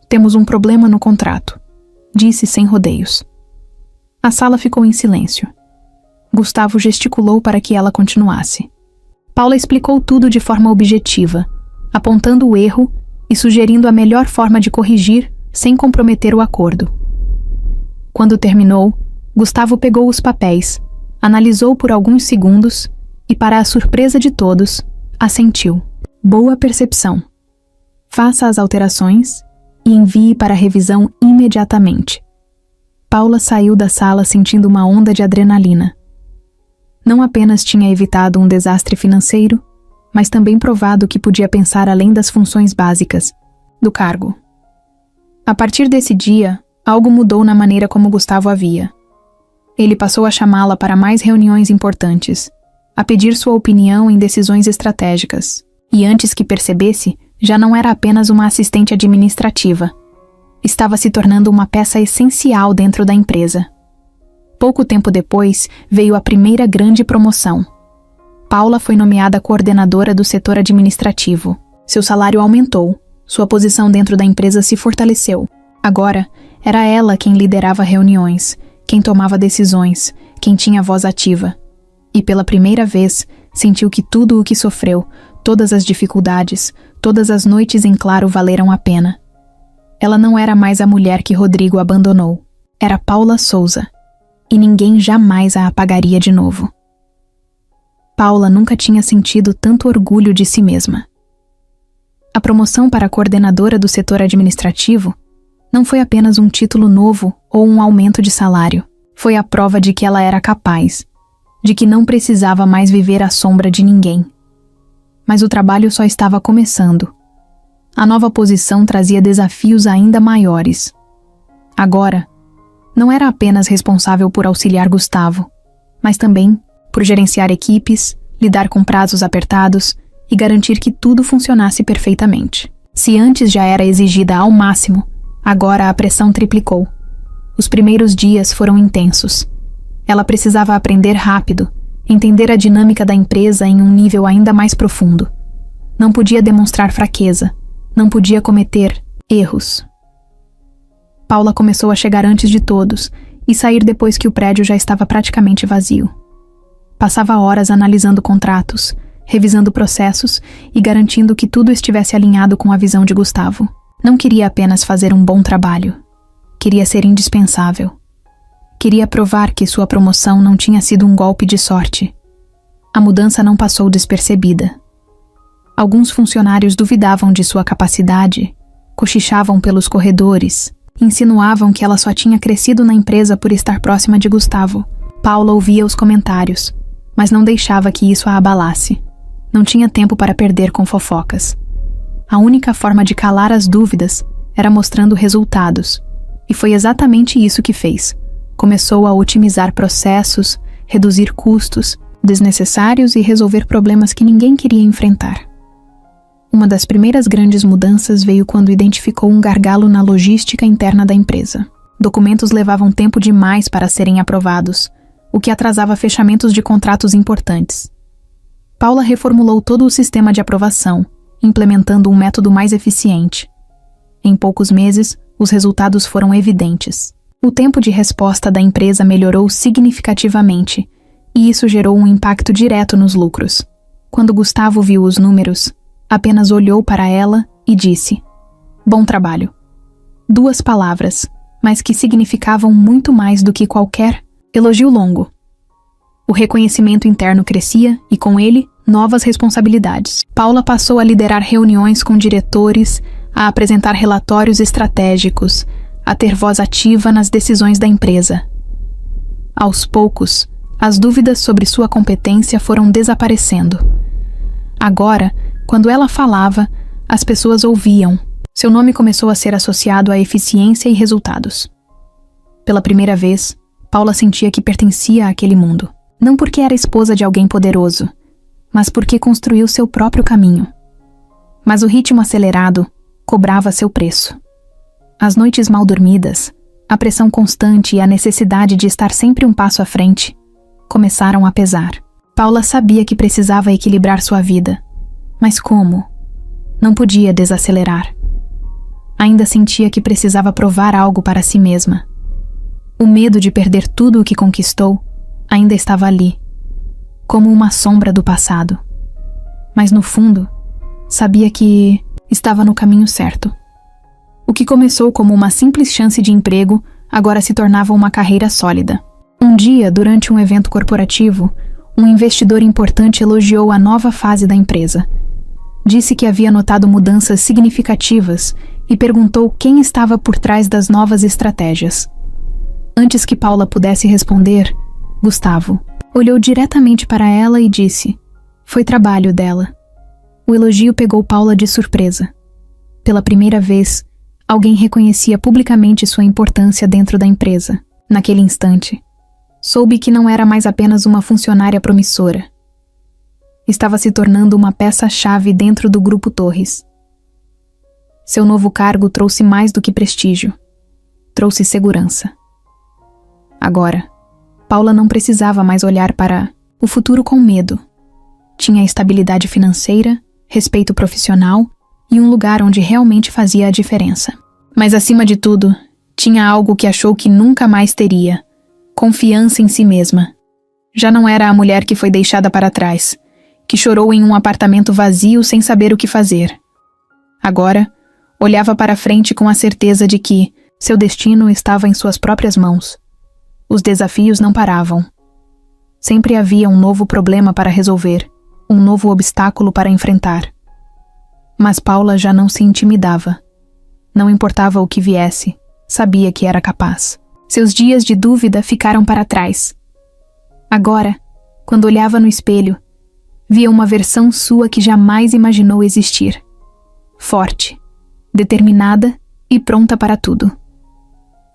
"Temos um problema no contrato", disse sem rodeios. A sala ficou em silêncio. Gustavo gesticulou para que ela continuasse. Paula explicou tudo de forma objetiva, apontando o erro e sugerindo a melhor forma de corrigir sem comprometer o acordo. Quando terminou, Gustavo pegou os papéis, analisou por alguns segundos e, para a surpresa de todos, assentiu. "Boa percepção. Faça as alterações e envie para revisão imediatamente. Paula saiu da sala sentindo uma onda de adrenalina. Não apenas tinha evitado um desastre financeiro, mas também provado que podia pensar além das funções básicas do cargo. A partir desse dia, algo mudou na maneira como Gustavo a via. Ele passou a chamá-la para mais reuniões importantes, a pedir sua opinião em decisões estratégicas, e antes que percebesse, já não era apenas uma assistente administrativa. Estava se tornando uma peça essencial dentro da empresa. Pouco tempo depois, veio a primeira grande promoção. Paula foi nomeada coordenadora do setor administrativo. Seu salário aumentou, sua posição dentro da empresa se fortaleceu. Agora, era ela quem liderava reuniões, quem tomava decisões, quem tinha voz ativa. E pela primeira vez, sentiu que tudo o que sofreu, todas as dificuldades, todas as noites em claro valeram a pena. Ela não era mais a mulher que Rodrigo abandonou. Era Paula Souza. E ninguém jamais a apagaria de novo. Paula nunca tinha sentido tanto orgulho de si mesma. A promoção para coordenadora do setor administrativo não foi apenas um título novo ou um aumento de salário. Foi a prova de que ela era capaz, de que não precisava mais viver à sombra de ninguém. Mas o trabalho só estava começando. A nova posição trazia desafios ainda maiores. Agora, não era apenas responsável por auxiliar Gustavo, mas também por gerenciar equipes, lidar com prazos apertados e garantir que tudo funcionasse perfeitamente. Se antes já era exigida ao máximo, agora a pressão triplicou. Os primeiros dias foram intensos. Ela precisava aprender rápido, entender a dinâmica da empresa em um nível ainda mais profundo. Não podia demonstrar fraqueza, não podia cometer erros. Paula começou a chegar antes de todos e sair depois que o prédio já estava praticamente vazio. Passava horas analisando contratos, revisando processos e garantindo que tudo estivesse alinhado com a visão de Gustavo. Não queria apenas fazer um bom trabalho. Queria ser indispensável. Queria provar que sua promoção não tinha sido um golpe de sorte. A mudança não passou despercebida. Alguns funcionários duvidavam de sua capacidade, cochichavam pelos corredores, insinuavam que ela só tinha crescido na empresa por estar próxima de Gustavo. Paula ouvia os comentários, mas não deixava que isso a abalasse. Não tinha tempo para perder com fofocas. A única forma de calar as dúvidas era mostrando resultados, e foi exatamente isso que fez. Começou a otimizar processos, reduzir custos desnecessários e resolver problemas que ninguém queria enfrentar. Uma das primeiras grandes mudanças veio quando identificou um gargalo na logística interna da empresa. Documentos levavam tempo demais para serem aprovados, o que atrasava fechamentos de contratos importantes. Paula reformulou todo o sistema de aprovação, implementando um método mais eficiente. Em poucos meses, os resultados foram evidentes. O tempo de resposta da empresa melhorou significativamente, e isso gerou um impacto direto nos lucros. Quando Gustavo viu os números, apenas olhou para ela e disse: "Bom trabalho." 2 palavras, mas que significavam muito mais do que qualquer elogio longo. O reconhecimento interno crescia e, com ele, novas responsabilidades. Paula passou a liderar reuniões com diretores, a apresentar relatórios estratégicos, a ter voz ativa nas decisões da empresa. Aos poucos, as dúvidas sobre sua competência foram desaparecendo. Agora, quando ela falava, as pessoas ouviam. Seu nome começou a ser associado à eficiência e resultados. Pela primeira vez, Paula sentia que pertencia àquele mundo. Não porque era esposa de alguém poderoso, mas porque construiu seu próprio caminho. Mas o ritmo acelerado cobrava seu preço. As noites mal dormidas, a pressão constante e a necessidade de estar sempre um passo à frente começaram a pesar. Paula sabia que precisava equilibrar sua vida. Mas como? Não podia desacelerar. Ainda sentia que precisava provar algo para si mesma. O medo de perder tudo o que conquistou ainda estava ali, como uma sombra do passado. Mas no fundo, sabia que estava no caminho certo. O que começou como uma simples chance de emprego agora se tornava uma carreira sólida. Um dia, durante um evento corporativo, um investidor importante elogiou a nova fase da empresa. Disse que havia notado mudanças significativas e perguntou quem estava por trás das novas estratégias. Antes que Paula pudesse responder, Gustavo olhou diretamente para ela e disse: "Foi trabalho dela." O elogio pegou Paula de surpresa. Pela primeira vez, alguém reconhecia publicamente sua importância dentro da empresa. Naquele instante, soube que não era mais apenas uma funcionária promissora. Estava se tornando uma peça-chave dentro do Grupo Torres. Seu novo cargo trouxe mais do que prestígio. Trouxe segurança. Agora, Paula não precisava mais olhar para o futuro com medo. Tinha estabilidade financeira, respeito profissional e um lugar onde realmente fazia a diferença. Mas, acima de tudo, tinha algo que achou que nunca mais teria: confiança em si mesma. Já não era a mulher que foi deixada para trás, que chorou em um apartamento vazio sem saber o que fazer. Agora, olhava para frente com a certeza de que seu destino estava em suas próprias mãos. Os desafios não paravam. Sempre havia um novo problema para resolver, um novo obstáculo para enfrentar. Mas Paula já não se intimidava. Não importava o que viesse, sabia que era capaz. Seus dias de dúvida ficaram para trás. Agora, quando olhava no espelho, via uma versão sua que jamais imaginou existir. Forte, determinada e pronta para tudo.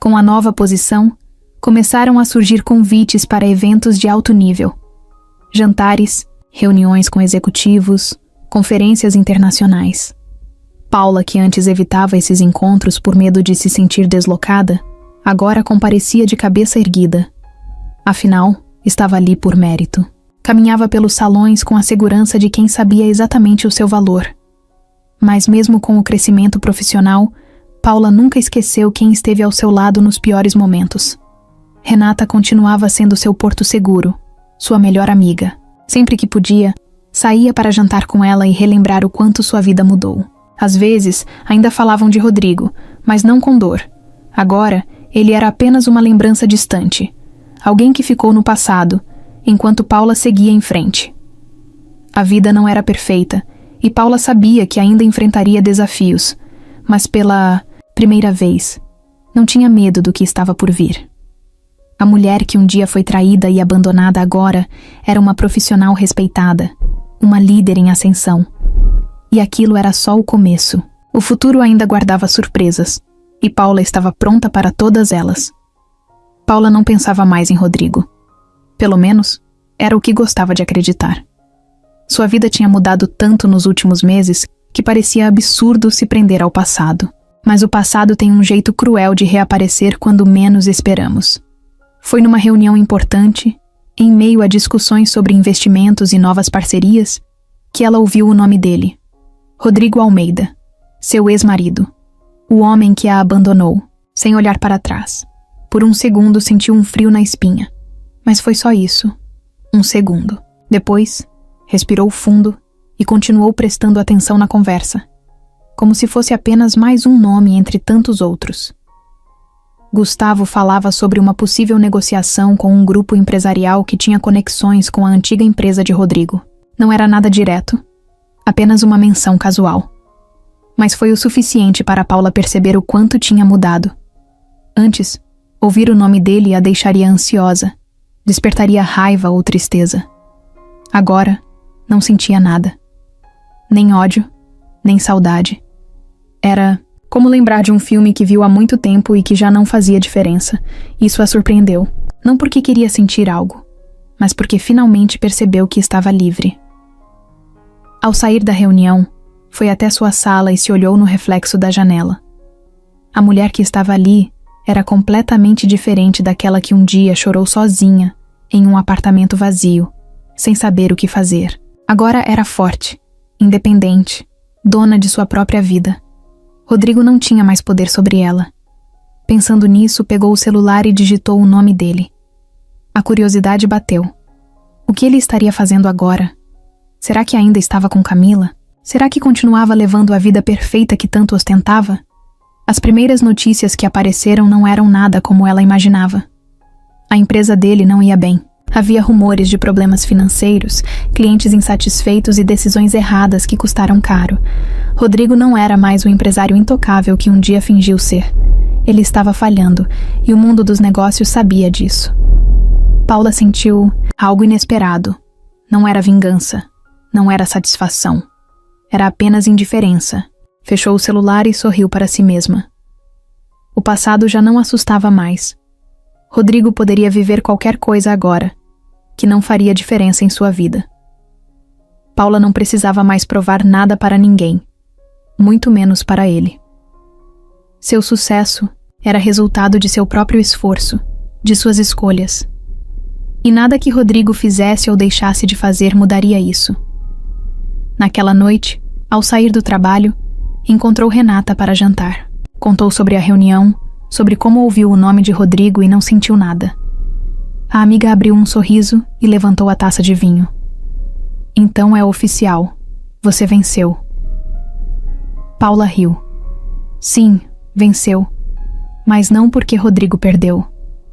Com a nova posição, começaram a surgir convites para eventos de alto nível. Jantares, reuniões com executivos, conferências internacionais. Paula, que antes evitava esses encontros por medo de se sentir deslocada, agora comparecia de cabeça erguida. Afinal, estava ali por mérito. Caminhava pelos salões com a segurança de quem sabia exatamente o seu valor. Mas mesmo com o crescimento profissional, Paula nunca esqueceu quem esteve ao seu lado nos piores momentos. Renata continuava sendo seu porto seguro, sua melhor amiga. Sempre que podia, saía para jantar com ela e relembrar o quanto sua vida mudou. Às vezes, ainda falavam de Rodrigo, mas não com dor. Agora, ele era apenas uma lembrança distante. Alguém que ficou no passado, enquanto Paula seguia em frente. A vida não era perfeita, e Paula sabia que ainda enfrentaria desafios, mas pela primeira vez, não tinha medo do que estava por vir. A mulher que um dia foi traída e abandonada agora era uma profissional respeitada, uma líder em ascensão. E aquilo era só o começo. O futuro ainda guardava surpresas, e Paula estava pronta para todas elas. Paula não pensava mais em Rodrigo. Pelo menos, era o que gostava de acreditar. Sua vida tinha mudado tanto nos últimos meses que parecia absurdo se prender ao passado. Mas o passado tem um jeito cruel de reaparecer quando menos esperamos. Foi numa reunião importante, em meio a discussões sobre investimentos e novas parcerias, que ela ouviu o nome dele. Rodrigo Almeida, seu ex-marido. O homem que a abandonou, sem olhar para trás. Por um segundo sentiu um frio na espinha. Mas foi só isso. Um segundo. Depois, respirou fundo e continuou prestando atenção na conversa, como se fosse apenas mais um nome entre tantos outros. Gustavo falava sobre uma possível negociação com um grupo empresarial que tinha conexões com a antiga empresa de Rodrigo. Não era nada direto, apenas uma menção casual. Mas foi o suficiente para Paula perceber o quanto tinha mudado. Antes, ouvir o nome dele a deixaria ansiosa, despertaria raiva ou tristeza. Agora, não sentia nada. Nem ódio, nem saudade. Era como lembrar de um filme que viu há muito tempo e que já não fazia diferença. Isso a surpreendeu, não porque queria sentir algo, mas porque finalmente percebeu que estava livre. Ao sair da reunião, foi até sua sala e se olhou no reflexo da janela. A mulher que estava ali era completamente diferente daquela que um dia chorou sozinha em um apartamento vazio, sem saber o que fazer. Agora era forte, independente, dona de sua própria vida. Rodrigo não tinha mais poder sobre ela. Pensando nisso, pegou o celular e digitou o nome dele. A curiosidade bateu. O que ele estaria fazendo agora? Será que ainda estava com Camila? Será que continuava levando a vida perfeita que tanto ostentava? As primeiras notícias que apareceram não eram nada como ela imaginava. A empresa dele não ia bem. Havia rumores de problemas financeiros, clientes insatisfeitos e decisões erradas que custaram caro. Rodrigo não era mais o empresário intocável que um dia fingiu ser. Ele estava falhando, e o mundo dos negócios sabia disso. Paula sentiu algo inesperado. Não era vingança, não era satisfação. Era apenas indiferença. Fechou o celular e sorriu para si mesma. O passado já não assustava mais. Rodrigo poderia viver qualquer coisa agora, que não faria diferença em sua vida. Paula não precisava mais provar nada para ninguém, muito menos para ele. Seu sucesso era resultado de seu próprio esforço, de suas escolhas. E nada que Rodrigo fizesse ou deixasse de fazer mudaria isso. Naquela noite, ao sair do trabalho, encontrou Renata para jantar. Contou sobre a reunião, sobre como ouviu o nome de Rodrigo e não sentiu nada. A amiga abriu um sorriso e levantou a taça de vinho. Então é oficial. Você venceu. Paula riu. Sim, venceu. Mas não porque Rodrigo perdeu.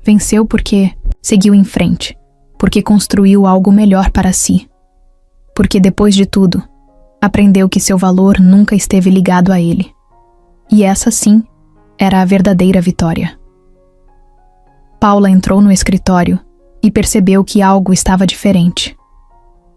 Venceu porque seguiu em frente. Porque construiu algo melhor para si. Porque depois de tudo, aprendeu que seu valor nunca esteve ligado a ele. E essa, sim, era a verdadeira vitória. Paula entrou no escritório e percebeu que algo estava diferente.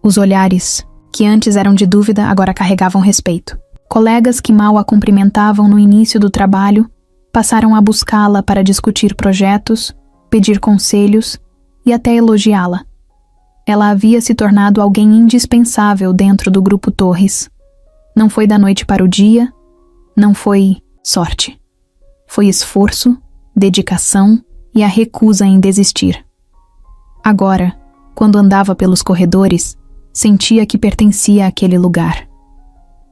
Os olhares, que antes eram de dúvida, agora carregavam respeito. Colegas que mal a cumprimentavam no início do trabalho passaram a buscá-la para discutir projetos, pedir conselhos e até elogiá-la. Ela havia se tornado alguém indispensável dentro do Grupo Torres. Não foi da noite para o dia, não foi sorte. Foi esforço, dedicação e a recusa em desistir. Agora, quando andava pelos corredores, sentia que pertencia àquele lugar.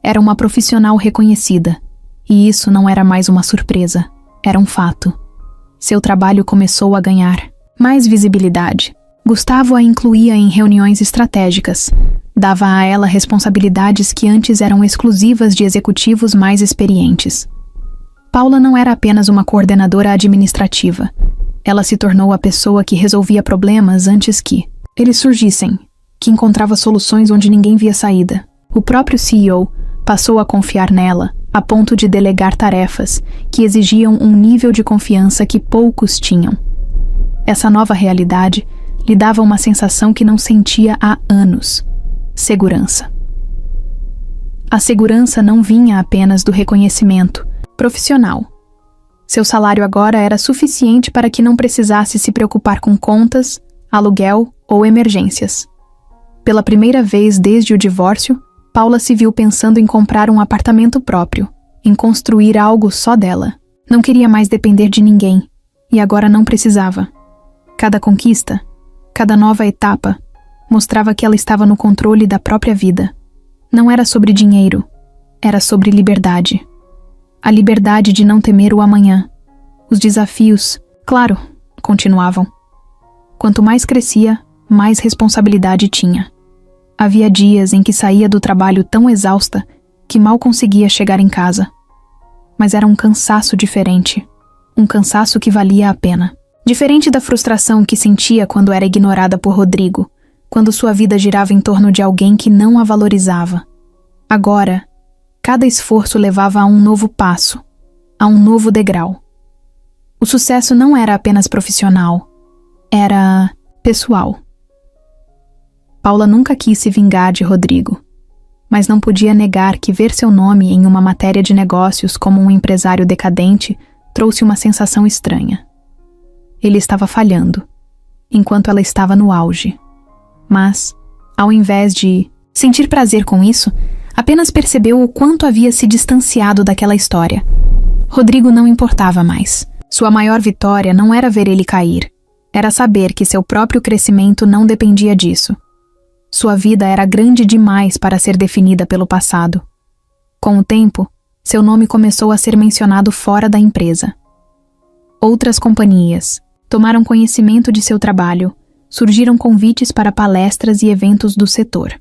Era uma profissional reconhecida, e isso não era mais uma surpresa, era um fato. Seu trabalho começou a ganhar mais visibilidade. Gustavo a incluía em reuniões estratégicas, dava a ela responsabilidades que antes eram exclusivas de executivos mais experientes. Paula não era apenas uma coordenadora administrativa. Ela se tornou a pessoa que resolvia problemas antes que eles surgissem, que encontrava soluções onde ninguém via saída. O próprio CEO passou a confiar nela, a ponto de delegar tarefas que exigiam um nível de confiança que poucos tinham. Essa nova realidade lhe dava uma sensação que não sentia há anos: segurança. A segurança não vinha apenas do reconhecimento profissional. Seu salário agora era suficiente para que não precisasse se preocupar com contas, aluguel ou emergências. Pela primeira vez desde o divórcio, Paula se viu pensando em comprar um apartamento próprio, em construir algo só dela. Não queria mais depender de ninguém, e agora não precisava. Cada conquista, cada nova etapa, mostrava que ela estava no controle da própria vida. Não era sobre dinheiro, era sobre liberdade. A liberdade de não temer o amanhã. Os desafios, claro, continuavam. Quanto mais crescia, mais responsabilidade tinha. Havia dias em que saía do trabalho tão exausta que mal conseguia chegar em casa. Mas era um cansaço diferente. Um cansaço que valia a pena. Diferente da frustração que sentia quando era ignorada por Rodrigo, quando sua vida girava em torno de alguém que não a valorizava. Agora, cada esforço levava a um novo passo, a um novo degrau. O sucesso não era apenas profissional, era pessoal. Paula nunca quis se vingar de Rodrigo, mas não podia negar que ver seu nome em uma matéria de negócios como um empresário decadente trouxe uma sensação estranha. Ele estava falhando, enquanto ela estava no auge. Mas, ao invés de sentir prazer com isso, apenas percebeu o quanto havia se distanciado daquela história. Rodrigo não importava mais. Sua maior vitória não era ver ele cair. Era saber que seu próprio crescimento não dependia disso. Sua vida era grande demais para ser definida pelo passado. Com o tempo, seu nome começou a ser mencionado fora da empresa. Outras companhias tomaram conhecimento de seu trabalho, surgiram convites para palestras e eventos do setor.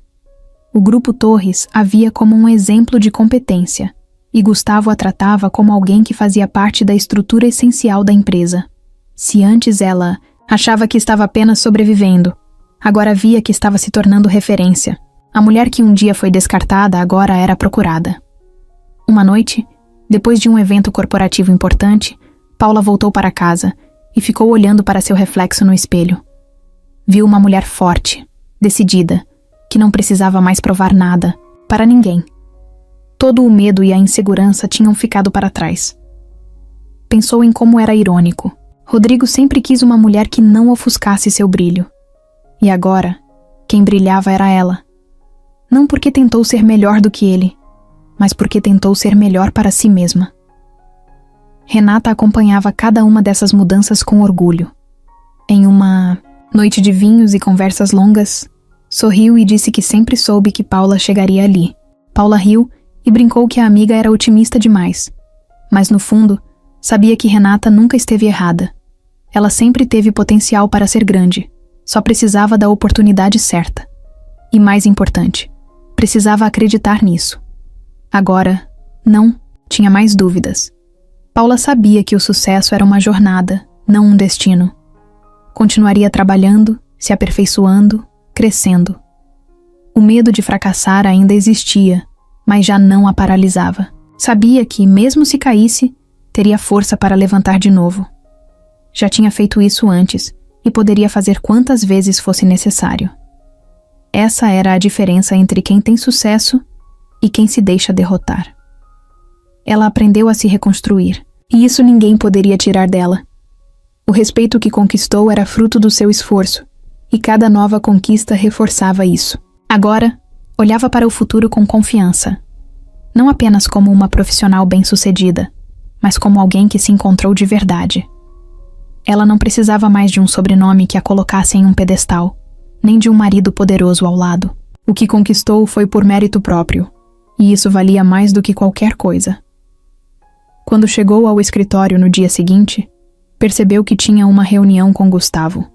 O Grupo Torres a via como um exemplo de competência, e Gustavo a tratava como alguém que fazia parte da estrutura essencial da empresa. Se antes ela achava que estava apenas sobrevivendo, Agora via que estava se tornando referência. A mulher que um dia foi descartada agora era procurada. Uma noite, depois de um evento corporativo importante, Paula voltou para casa e ficou olhando para seu reflexo no espelho. Viu uma mulher forte, decidida, que não precisava mais provar nada, para ninguém. Todo o medo e a insegurança tinham ficado para trás. Pensou em como era irônico. Rodrigo sempre quis uma mulher que não ofuscasse seu brilho. E agora, quem brilhava era ela. Não porque tentou ser melhor do que ele, mas porque tentou ser melhor para si mesma. Renata acompanhava cada uma dessas mudanças com orgulho. Em uma noite de vinhos e conversas longas, sorriu e disse que sempre soube que Paula chegaria ali. Paula riu e brincou que a amiga era otimista demais. Mas no fundo, sabia que Renata nunca esteve errada. Ela sempre teve potencial para ser grande. Só precisava da oportunidade certa. E mais importante, precisava acreditar nisso. Agora, não tinha mais dúvidas. Paula sabia que o sucesso era uma jornada, não um destino. Continuaria trabalhando, se aperfeiçoando, crescendo. O medo de fracassar ainda existia, mas já não a paralisava. Sabia que, mesmo se caísse, teria força para levantar de novo. Já tinha feito isso antes e poderia fazer quantas vezes fosse necessário. Essa era a diferença entre quem tem sucesso e quem se deixa derrotar. Ela aprendeu a se reconstruir, e isso ninguém poderia tirar dela. O respeito que conquistou era fruto do seu esforço, e cada nova conquista reforçava isso. Agora, olhava para o futuro com confiança. Não apenas como uma profissional bem-sucedida, mas como alguém que se encontrou de verdade. Ela não precisava mais de um sobrenome que a colocasse em um pedestal, nem de um marido poderoso ao lado. O que conquistou foi por mérito próprio, e isso valia mais do que qualquer coisa. Quando chegou ao escritório no dia seguinte, percebeu que tinha uma reunião com Gustavo.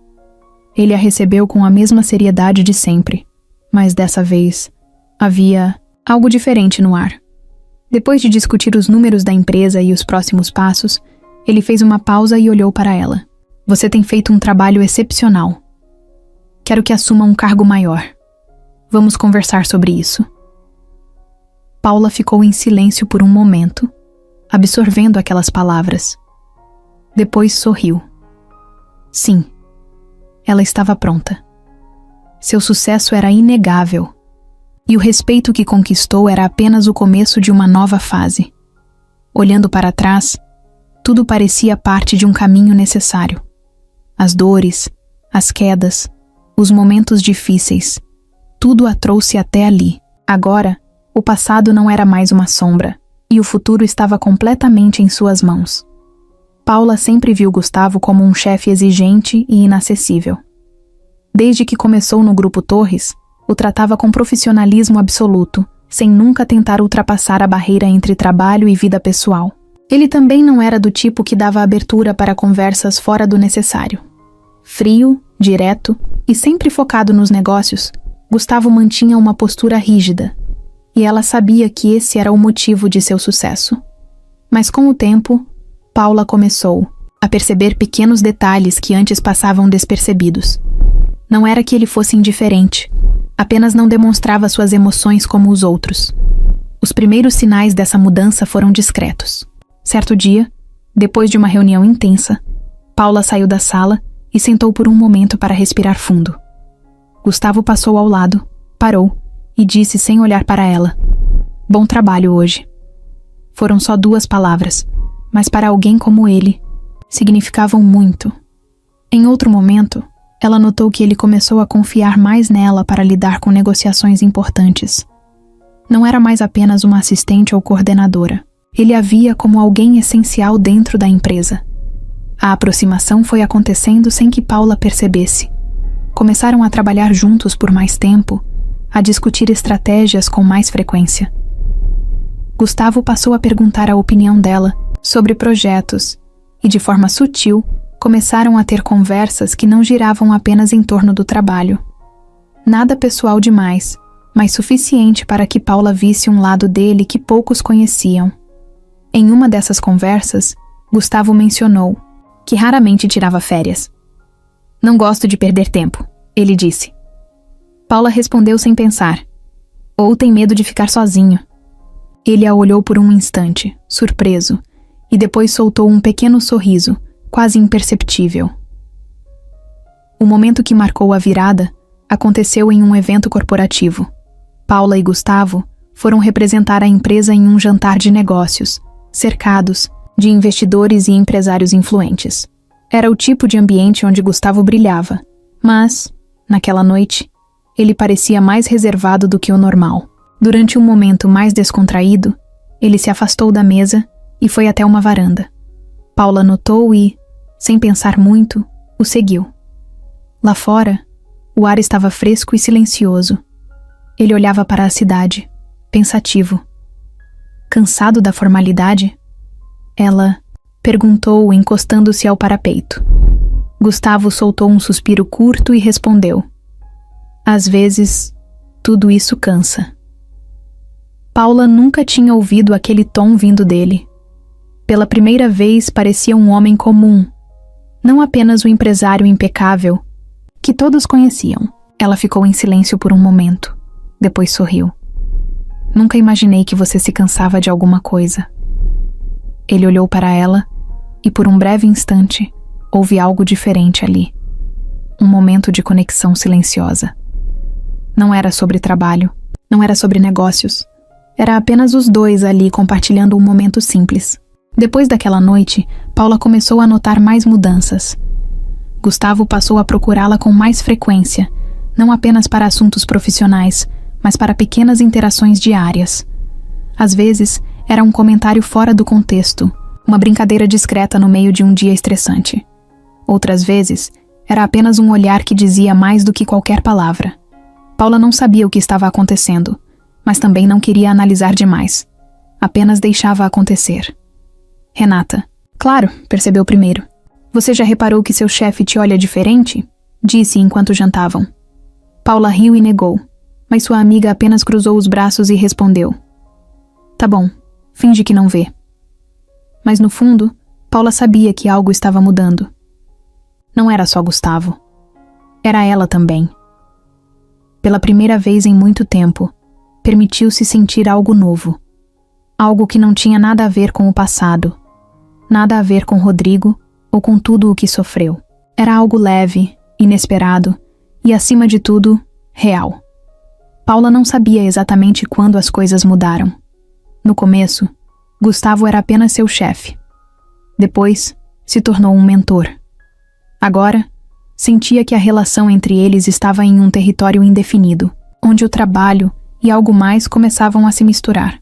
Ele a recebeu com a mesma seriedade de sempre, mas dessa vez havia algo diferente no ar. Depois de discutir os números da empresa e os próximos passos, ele fez uma pausa e olhou para ela. Você tem feito um trabalho excepcional. Quero que assuma um cargo maior. Vamos conversar sobre isso. Paula ficou em silêncio por um momento, absorvendo aquelas palavras. Depois sorriu. Sim, ela estava pronta. Seu sucesso era inegável, e o respeito que conquistou era apenas o começo de uma nova fase. Olhando para trás, tudo parecia parte de um caminho necessário. As dores, as quedas, os momentos difíceis, tudo a trouxe até ali. Agora, o passado não era mais uma sombra, e o futuro estava completamente em suas mãos. Paula sempre viu Gustavo como um chefe exigente e inacessível. Desde que começou no Grupo Torres, o tratava com profissionalismo absoluto, sem nunca tentar ultrapassar a barreira entre trabalho e vida pessoal. Ele também não era do tipo que dava abertura para conversas fora do necessário. Frio, direto e sempre focado nos negócios, Gustavo mantinha uma postura rígida, e ela sabia que esse era o motivo de seu sucesso. Mas com o tempo, Paula começou a perceber pequenos detalhes que antes passavam despercebidos. Não era que ele fosse indiferente, apenas não demonstrava suas emoções como os outros. Os primeiros sinais dessa mudança foram discretos. Certo dia, depois de uma reunião intensa, Paula saiu da sala e sentou por um momento para respirar fundo. Gustavo passou ao lado, parou e disse sem olhar para ela: "Bom trabalho hoje." Foram só 2 palavras, mas para alguém como ele, significavam muito. Em outro momento, ela notou que ele começou a confiar mais nela para lidar com negociações importantes. Não era mais apenas uma assistente ou coordenadora. Ele a via como alguém essencial dentro da empresa. A aproximação foi acontecendo sem que Paula percebesse. Começaram a trabalhar juntos por mais tempo, a discutir estratégias com mais frequência. Gustavo passou a perguntar a opinião dela sobre projetos e, de forma sutil, começaram a ter conversas que não giravam apenas em torno do trabalho. Nada pessoal demais, mas suficiente para que Paula visse um lado dele que poucos conheciam. Em uma dessas conversas, Gustavo mencionou que raramente tirava férias. "Não gosto de perder tempo", ele disse. Paula respondeu sem pensar. Ou tem medo de ficar sozinho. Ele a olhou por um instante, surpreso, e depois soltou um pequeno sorriso, quase imperceptível. O momento que marcou a virada aconteceu em um evento corporativo. Paula e Gustavo foram representar a empresa em um jantar de negócios, cercados de investidores e empresários influentes. Era o tipo de ambiente onde Gustavo brilhava, mas, naquela noite, ele parecia mais reservado do que o normal. Durante um momento mais descontraído, ele se afastou da mesa e foi até uma varanda. Paula notou e, sem pensar muito, o seguiu. Lá fora, o ar estava fresco e silencioso. Ele olhava para a cidade, pensativo. Cansado da formalidade? Ela perguntou, encostando-se ao parapeito. Gustavo soltou um suspiro curto e respondeu: às vezes, tudo isso cansa. Paula nunca tinha ouvido aquele tom vindo dele. Pela primeira vez parecia um homem comum, não apenas o empresário impecável que todos conheciam. Ela ficou em silêncio por um momento, depois sorriu. Nunca imaginei que você se cansava de alguma coisa. Ele olhou para ela e por um breve instante houve algo diferente ali. Um momento de conexão silenciosa. Não era sobre trabalho, não era sobre negócios. Era apenas os dois ali compartilhando um momento simples. Depois daquela noite, Paula começou a notar mais mudanças. Gustavo passou a procurá-la com mais frequência, não apenas para assuntos profissionais, mas para pequenas interações diárias. Às vezes, era um comentário fora do contexto, uma brincadeira discreta no meio de um dia estressante. Outras vezes, era apenas um olhar que dizia mais do que qualquer palavra. Paula não sabia o que estava acontecendo, mas também não queria analisar demais. Apenas deixava acontecer. Renata. Claro, percebeu primeiro. Você já reparou que seu chefe te olha diferente? Disse enquanto jantavam. Paula riu e negou, mas sua amiga apenas cruzou os braços e respondeu. Tá bom, finge que não vê. Mas no fundo, Paula sabia que algo estava mudando. Não era só Gustavo. Era ela também. Pela primeira vez em muito tempo, permitiu-se sentir algo novo. Algo que não tinha nada a ver com o passado. Nada a ver com Rodrigo ou com tudo o que sofreu. Era algo leve, inesperado e, acima de tudo, real. Paula não sabia exatamente quando as coisas mudaram. No começo, Gustavo era apenas seu chefe. Depois, se tornou um mentor. Agora, sentia que a relação entre eles estava em um território indefinido, onde o trabalho e algo mais começavam a se misturar.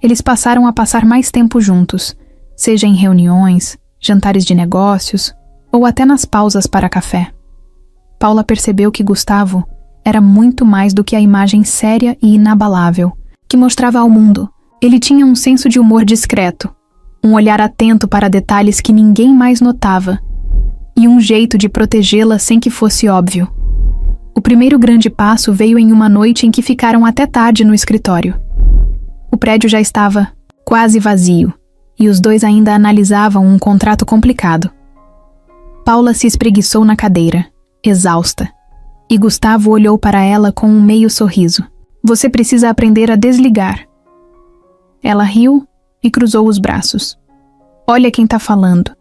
Eles passaram a passar mais tempo juntos, seja em reuniões, jantares de negócios ou até nas pausas para café. Paula percebeu que Gustavo era muito mais do que a imagem séria e inabalável que mostrava ao mundo. Ele tinha um senso de humor discreto, um olhar atento para detalhes que ninguém mais notava e um jeito de protegê-la sem que fosse óbvio. O primeiro grande passo veio em uma noite em que ficaram até tarde no escritório. O prédio já estava quase vazio e os dois ainda analisavam um contrato complicado. Paula se espreguiçou na cadeira, exausta, e Gustavo olhou para ela com um meio sorriso. Você precisa aprender a desligar. Ela riu e cruzou os braços. Olha quem tá falando.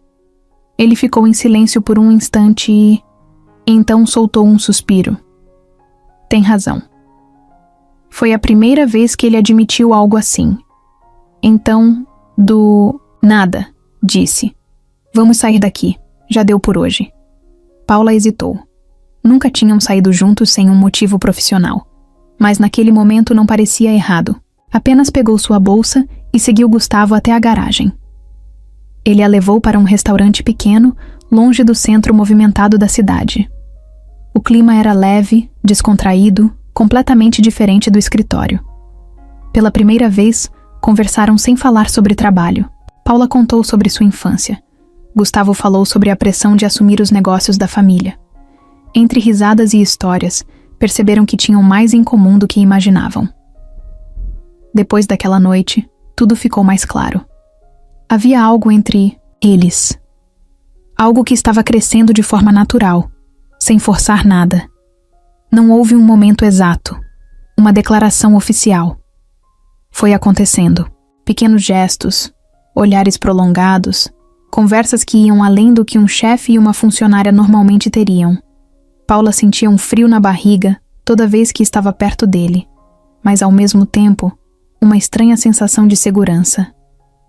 Ele ficou em silêncio por um instante e então soltou um suspiro. Tem razão. Foi a primeira vez que ele admitiu algo assim. Então, nada, disse. Vamos sair daqui. Já deu por hoje. Paula hesitou. Nunca tinham saído juntos sem um motivo profissional. Mas naquele momento não parecia errado. Apenas pegou sua bolsa e seguiu Gustavo até a garagem. Ele a levou para um restaurante pequeno, longe do centro movimentado da cidade. O clima era leve, descontraído, completamente diferente do escritório. Pela primeira vez, conversaram sem falar sobre trabalho. Paula contou sobre sua infância. Gustavo falou sobre a pressão de assumir os negócios da família. Entre risadas e histórias, perceberam que tinham mais em comum do que imaginavam. Depois daquela noite, tudo ficou mais claro. Havia algo entre eles. Algo que estava crescendo de forma natural, sem forçar nada. Não houve um momento exato, uma declaração oficial. Foi acontecendo. Pequenos gestos, olhares prolongados, conversas que iam além do que um chefe e uma funcionária normalmente teriam. Paula sentia um frio na barriga toda vez que estava perto dele, mas ao mesmo tempo, uma estranha sensação de segurança,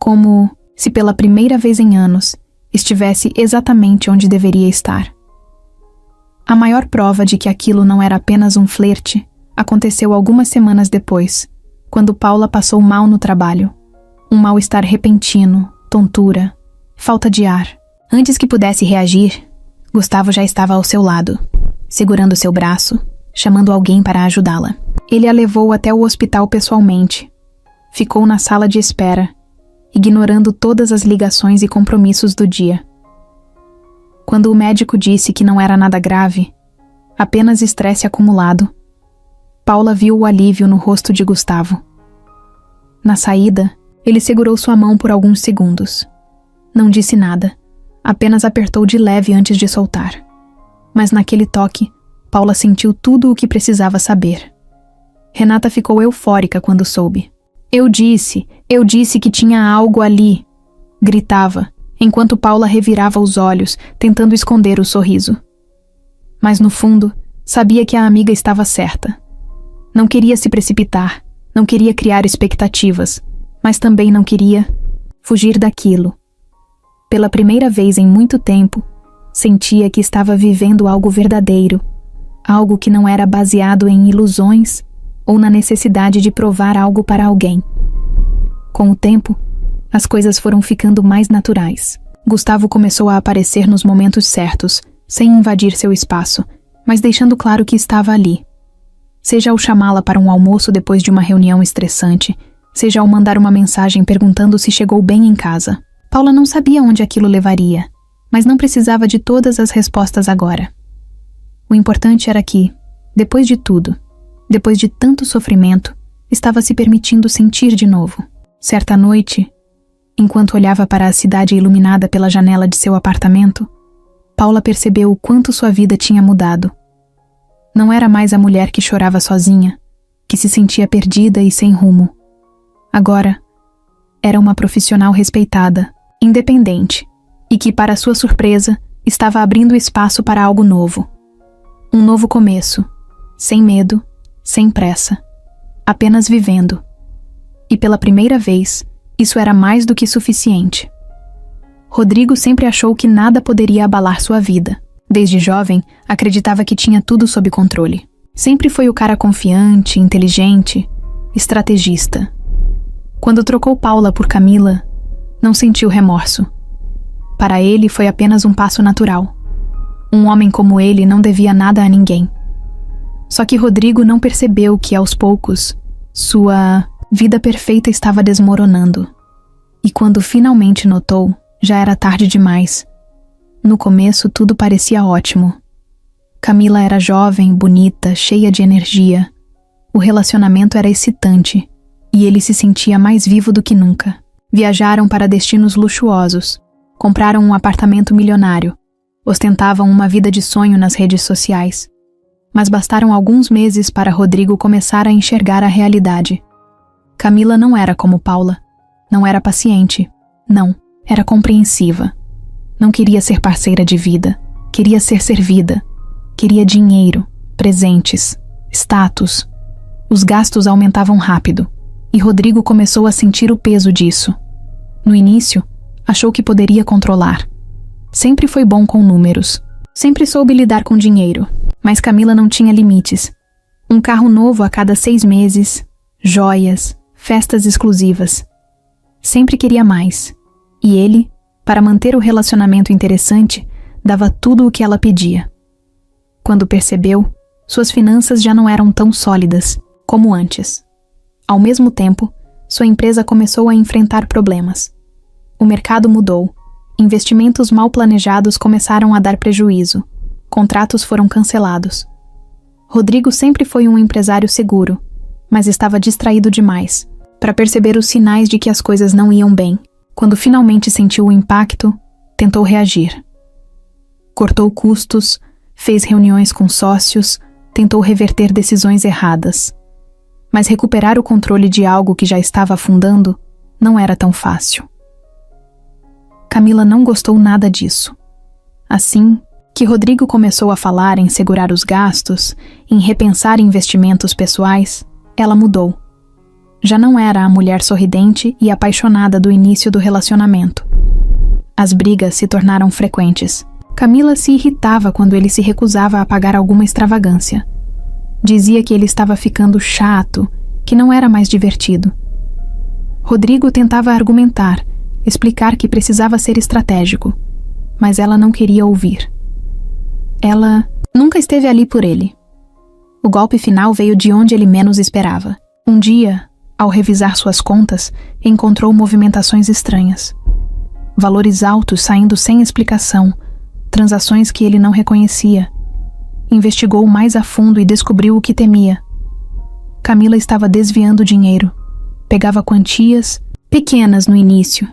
como se pela primeira vez em anos estivesse exatamente onde deveria estar. A maior prova de que aquilo não era apenas um flerte aconteceu algumas semanas depois, quando Paula passou mal no trabalho. Um mal-estar repentino, tontura, falta de ar. Antes que pudesse reagir, Gustavo já estava ao seu lado, segurando seu braço, chamando alguém para ajudá-la. Ele a levou até o hospital pessoalmente. Ficou na sala de espera, ignorando todas as ligações e compromissos do dia. Quando o médico disse que não era nada grave, apenas estresse acumulado, Paula viu o alívio no rosto de Gustavo. Na saída, ele segurou sua mão por alguns segundos. Não disse nada, apenas apertou de leve antes de soltar. Mas naquele toque, Paula sentiu tudo o que precisava saber. Renata ficou eufórica quando soube. Eu disse que tinha algo ali!" Gritava, enquanto Paula revirava os olhos, tentando esconder o sorriso. Mas no fundo, sabia que a amiga estava certa. Não queria se precipitar, não queria criar expectativas, mas também não queria fugir daquilo. Pela primeira vez em muito tempo, sentia que estava vivendo algo verdadeiro, algo que não era baseado em ilusões ou na necessidade de provar algo para alguém. Com o tempo, as coisas foram ficando mais naturais. Gustavo começou a aparecer nos momentos certos, sem invadir seu espaço, mas deixando claro que estava ali. Seja ao chamá-la para um almoço depois de uma reunião estressante, seja ao mandar uma mensagem perguntando se chegou bem em casa. Paula não sabia onde aquilo levaria, mas não precisava de todas as respostas agora. O importante era que, depois de tudo, depois de tanto sofrimento, estava se permitindo sentir de novo. Certa noite, enquanto olhava para a cidade iluminada pela janela de seu apartamento, Paula percebeu o quanto sua vida tinha mudado. Não era mais a mulher que chorava sozinha, que se sentia perdida e sem rumo. Agora, era uma profissional respeitada, independente, e que, para sua surpresa, estava abrindo espaço para algo novo. Um novo começo, sem medo, sem pressa, apenas vivendo. E pela primeira vez, isso era mais do que suficiente. Rodrigo sempre achou que nada poderia abalar sua vida. Desde jovem, acreditava que tinha tudo sob controle. Sempre foi o cara confiante, inteligente, estrategista. Quando trocou Paula por Camila, não sentiu remorso. Para ele foi apenas um passo natural. Um homem como ele não devia nada a ninguém. Só que Rodrigo não percebeu que, aos poucos, sua vida perfeita estava desmoronando. E quando finalmente notou, já era tarde demais. No começo, tudo parecia ótimo. Camila era jovem, bonita, cheia de energia. O relacionamento era excitante, e ele se sentia mais vivo do que nunca. Viajaram para destinos luxuosos, compraram um apartamento milionário, ostentavam uma vida de sonho nas redes sociais. Mas bastaram alguns meses para Rodrigo começar a enxergar a realidade. Camila não era como Paula. Não era paciente. Não, era compreensiva. Não queria ser parceira de vida. Queria ser servida. Queria dinheiro, presentes, status. Os gastos aumentavam rápido, e Rodrigo começou a sentir o peso disso. No início, achou que poderia controlar. Sempre foi bom com números. Sempre soube lidar com dinheiro. Mas Camila não tinha limites. Um carro novo a cada 6 meses, joias, festas exclusivas. Sempre queria mais. E ele, para manter o relacionamento interessante, dava tudo o que ela pedia. Quando percebeu, suas finanças já não eram tão sólidas como antes. Ao mesmo tempo, sua empresa começou a enfrentar problemas. O mercado mudou. Investimentos mal planejados começaram a dar prejuízo. Contratos foram cancelados. Rodrigo sempre foi um empresário seguro, mas estava distraído demais para perceber os sinais de que as coisas não iam bem. Quando finalmente sentiu o impacto, tentou reagir. Cortou custos, fez reuniões com sócios, tentou reverter decisões erradas. Mas recuperar o controle de algo que já estava afundando não era tão fácil. Camila não gostou nada disso. Assim que Rodrigo começou a falar em segurar os gastos, em repensar investimentos pessoais, ela mudou. Já não era a mulher sorridente e apaixonada do início do relacionamento. As brigas se tornaram frequentes. Camila se irritava quando ele se recusava a pagar alguma extravagância. Dizia que ele estava ficando chato, que não era mais divertido. Rodrigo tentava argumentar, explicar que precisava ser estratégico, mas ela não queria ouvir. Ela nunca esteve ali por ele. O golpe final veio de onde ele menos esperava. Um dia, ao revisar suas contas, encontrou movimentações estranhas. Valores altos saindo sem explicação, transações que ele não reconhecia. Investigou mais a fundo e descobriu o que temia. Camila estava desviando dinheiro. Pegava quantias pequenas no início,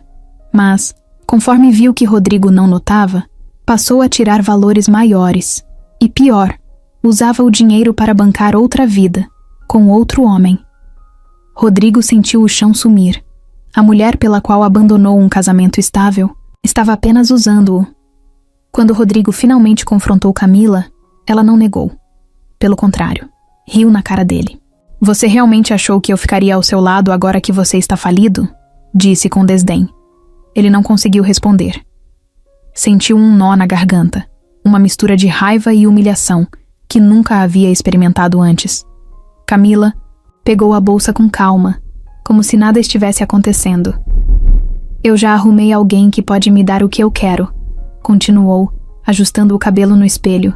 mas, conforme viu que Rodrigo não notava, passou a tirar valores maiores. E pior, usava o dinheiro para bancar outra vida, com outro homem. Rodrigo sentiu o chão sumir. A mulher pela qual abandonou um casamento estável estava apenas usando-o. Quando Rodrigo finalmente confrontou Camila, ela não negou. Pelo contrário, riu na cara dele. "Você realmente achou que eu ficaria ao seu lado agora que você está falido?" disse com desdém. Ele não conseguiu responder. Sentiu um nó na garganta, uma mistura de raiva e humilhação que nunca havia experimentado antes. Camila pegou a bolsa com calma, como se nada estivesse acontecendo. "Eu já arrumei alguém que pode me dar o que eu quero", continuou, ajustando o cabelo no espelho.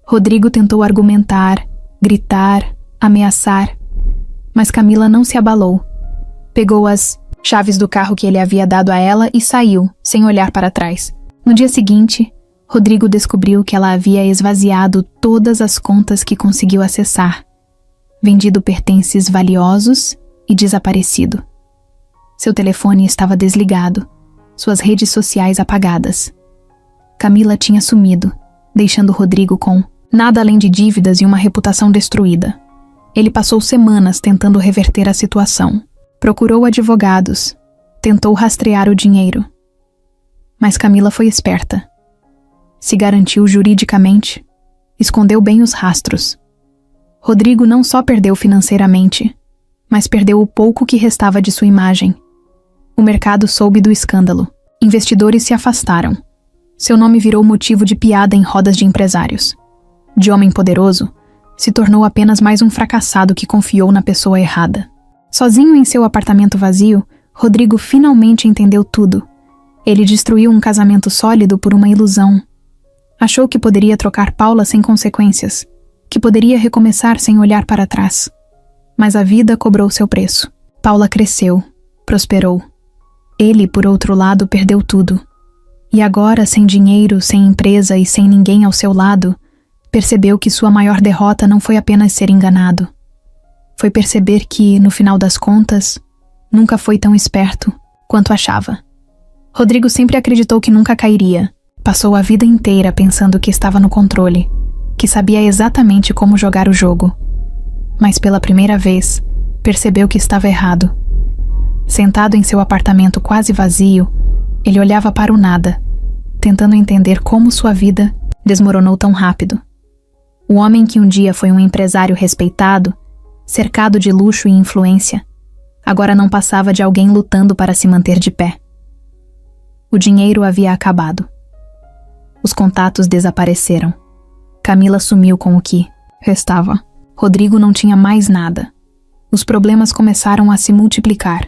Rodrigo tentou argumentar, gritar, ameaçar, mas Camila não se abalou. Pegou as chaves do carro que ele havia dado a ela e saiu, sem olhar para trás. No dia seguinte, Rodrigo descobriu que ela havia esvaziado todas as contas que conseguiu acessar, vendido pertences valiosos e desaparecido. Seu telefone estava desligado, suas redes sociais apagadas. Camila tinha sumido, deixando Rodrigo com nada além de dívidas e uma reputação destruída. Ele passou semanas tentando reverter a situação. Procurou advogados, tentou rastrear o dinheiro. Mas Camila foi esperta. Se garantiu juridicamente, escondeu bem os rastros. Rodrigo não só perdeu financeiramente, mas perdeu o pouco que restava de sua imagem. O mercado soube do escândalo. Investidores se afastaram. Seu nome virou motivo de piada em rodas de empresários. De homem poderoso, se tornou apenas mais um fracassado que confiou na pessoa errada. Sozinho em seu apartamento vazio, Rodrigo finalmente entendeu tudo. Ele destruiu um casamento sólido por uma ilusão. Achou que poderia trocar Paula sem consequências, que poderia recomeçar sem olhar para trás. Mas a vida cobrou seu preço. Paula cresceu, prosperou. Ele, por outro lado, perdeu tudo. E agora, sem dinheiro, sem empresa e sem ninguém ao seu lado, percebeu que sua maior derrota não foi apenas ser enganado. Foi perceber que, no final das contas, nunca foi tão esperto quanto achava. Rodrigo sempre acreditou que nunca cairia. Passou a vida inteira pensando que estava no controle, que sabia exatamente como jogar o jogo. Mas pela primeira vez, percebeu que estava errado. Sentado em seu apartamento quase vazio, ele olhava para o nada, tentando entender como sua vida desmoronou tão rápido. O homem que um dia foi um empresário respeitado, cercado de luxo e influência, agora não passava de alguém lutando para se manter de pé. O dinheiro havia acabado. Os contatos desapareceram. Camila sumiu com o que restava. Rodrigo não tinha mais nada. Os problemas começaram a se multiplicar.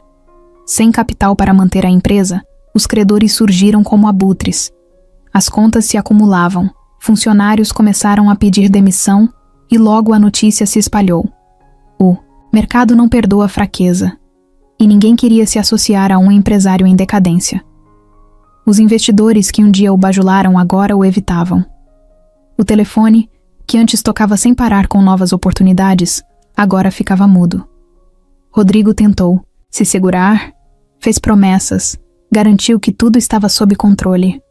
Sem capital para manter a empresa, os credores surgiram como abutres. As contas se acumulavam, funcionários começaram a pedir demissão e logo a notícia se espalhou. O mercado não perdoa fraqueza, e ninguém queria se associar a um empresário em decadência. Os investidores que um dia o bajularam agora o evitavam. O telefone, que antes tocava sem parar com novas oportunidades, agora ficava mudo. Rodrigo tentou se segurar, fez promessas, garantiu que tudo estava sob controle.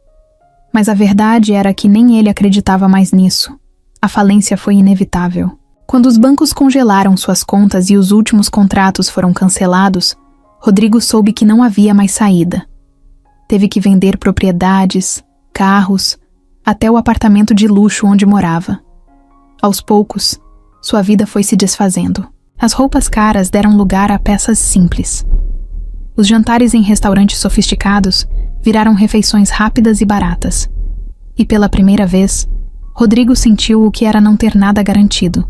Mas a verdade era que nem ele acreditava mais nisso. a falência foi inevitável. Quando os bancos congelaram suas contas e os últimos contratos foram cancelados, Rodrigo soube que não havia mais saída. Teve que vender propriedades, carros, até o apartamento de luxo onde morava. Aos poucos, sua vida foi se desfazendo. As roupas caras deram lugar a peças simples. Os jantares em restaurantes sofisticados viraram refeições rápidas e baratas. E pela primeira vez, Rodrigo sentiu o que era não ter nada garantido.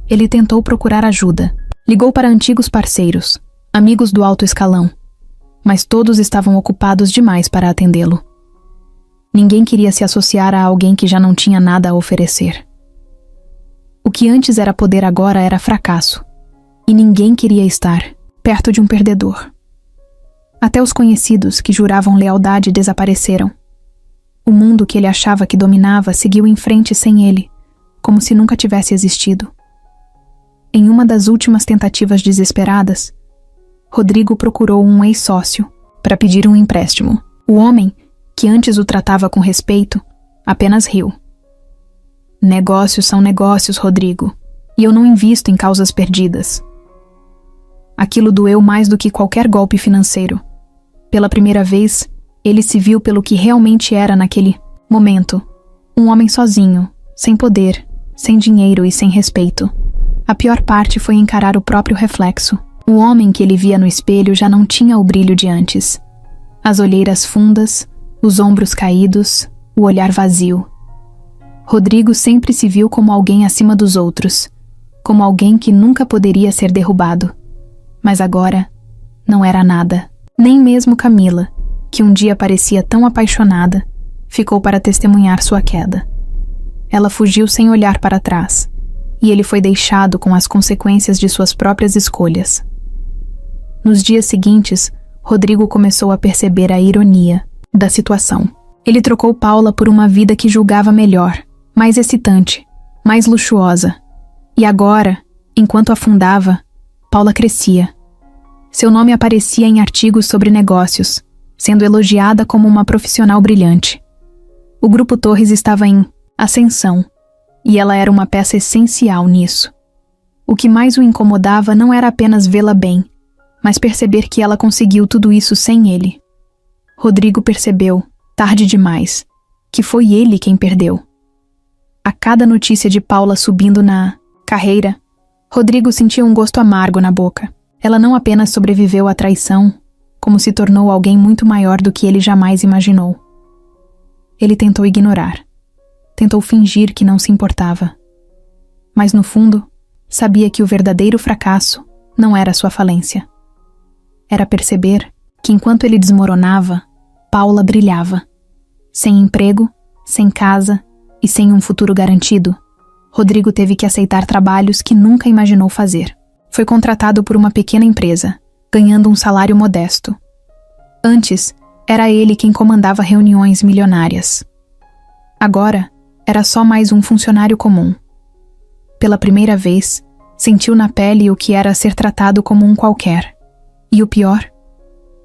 Ele tentou procurar ajuda. Ligou para antigos parceiros, amigos do alto escalão, mas todos estavam ocupados demais para atendê-lo. Ninguém queria se associar a alguém que já não tinha nada a oferecer. O que antes era poder agora era fracasso, e ninguém queria estar perto de um perdedor. Até os conhecidos que juravam lealdade desapareceram. O mundo que ele achava que dominava seguiu em frente sem ele, como se nunca tivesse existido. Em uma das últimas tentativas desesperadas, Rodrigo procurou um ex-sócio para pedir um empréstimo. O homem, que antes o tratava com respeito, apenas riu. Negócios são negócios, Rodrigo, e eu não invisto em causas perdidas. Aquilo doeu mais do que qualquer golpe financeiro. Pela primeira vez, ele se viu pelo que realmente era naquele momento. Um homem sozinho, sem poder, sem dinheiro e sem respeito. A pior parte foi encarar o próprio reflexo. O homem que ele via no espelho já não tinha o brilho de antes. As olheiras fundas, os ombros caídos, o olhar vazio. Rodrigo sempre se viu como alguém acima dos outros, como alguém que nunca poderia ser derrubado. Mas agora, não era nada. Nem mesmo Camila, que um dia parecia tão apaixonada, ficou para testemunhar sua queda. Ela fugiu sem olhar para trás, e ele foi deixado com as consequências de suas próprias escolhas. Nos dias seguintes, Rodrigo começou a perceber a ironia da situação. Ele trocou Paula por uma vida que julgava melhor, mais excitante, mais luxuosa. E agora, enquanto afundava, Paula crescia. Seu nome aparecia em artigos sobre negócios, sendo elogiada como uma profissional brilhante. O Grupo Torres estava em ascensão, e ela era uma peça essencial nisso. O que mais o incomodava não era apenas vê-la bem, mas perceber que ela conseguiu tudo isso sem ele. Rodrigo percebeu, tarde demais, que foi ele quem perdeu. A cada notícia de Paula subindo na carreira, Rodrigo sentia um gosto amargo na boca. Ela não apenas sobreviveu à traição, como se tornou alguém muito maior do que ele jamais imaginou. Ele tentou ignorar. Tentou fingir que não se importava. Mas no fundo, sabia que o verdadeiro fracasso não era sua falência. Era perceber que enquanto ele desmoronava, Paula brilhava. Sem emprego, sem casa e sem um futuro garantido, Rodrigo teve que aceitar trabalhos que nunca imaginou fazer. Foi contratado por uma pequena empresa, ganhando um salário modesto. Antes, era ele quem comandava reuniões milionárias. Agora, era só mais um funcionário comum. Pela primeira vez, sentiu na pele o que era ser tratado como um qualquer. E o pior?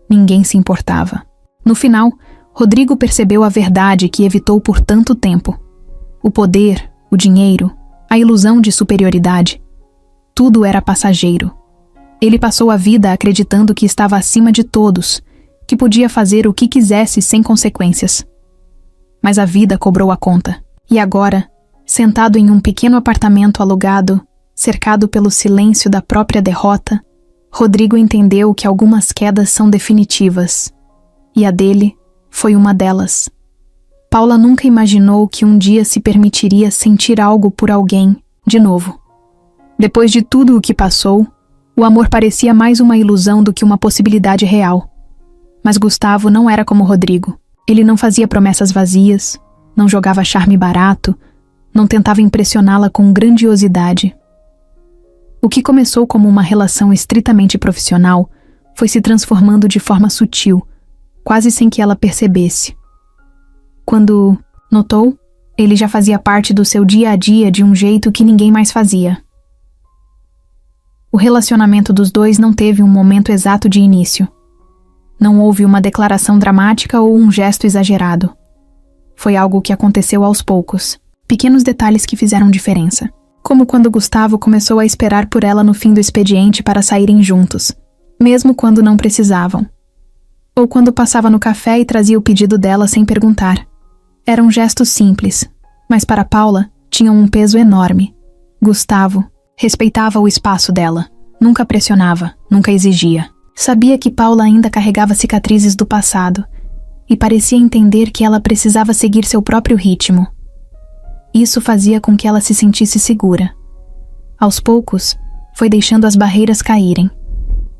Ninguém se importava. No final, Rodrigo percebeu a verdade que evitou por tanto tempo. O poder, o dinheiro, a ilusão de superioridade. Tudo era passageiro. Ele passou a vida acreditando que estava acima de todos, que podia fazer o que quisesse sem consequências. Mas a vida cobrou a conta. E agora, sentado em um pequeno apartamento alugado, cercado pelo silêncio da própria derrota, Rodrigo entendeu que algumas quedas são definitivas. E a dele foi uma delas. Paula nunca imaginou que um dia se permitiria sentir algo por alguém, de novo. Depois de tudo o que passou, o amor parecia mais uma ilusão do que uma possibilidade real. Mas Gustavo não era como Rodrigo. Ele não fazia promessas vazias, não jogava charme barato, não tentava impressioná-la com grandiosidade. O que começou como uma relação estritamente profissional foi se transformando de forma sutil, quase sem que ela percebesse. Quando notou, ele já fazia parte do seu dia a dia de um jeito que ninguém mais fazia. O relacionamento dos dois não teve um momento exato de início. Não houve uma declaração dramática ou um gesto exagerado. Foi algo que aconteceu aos poucos. Pequenos detalhes que fizeram diferença. Como quando Gustavo começou a esperar por ela no fim do expediente para saírem juntos, mesmo quando não precisavam. Ou quando passava no café e trazia o pedido dela sem perguntar. Eram gestos simples, mas para Paula tinham um peso enorme. Gustavo respeitava o espaço dela, nunca pressionava, nunca exigia. Sabia que Paula ainda carregava cicatrizes do passado e parecia entender que ela precisava seguir seu próprio ritmo. Isso fazia com que ela se sentisse segura. Aos poucos, foi deixando as barreiras caírem.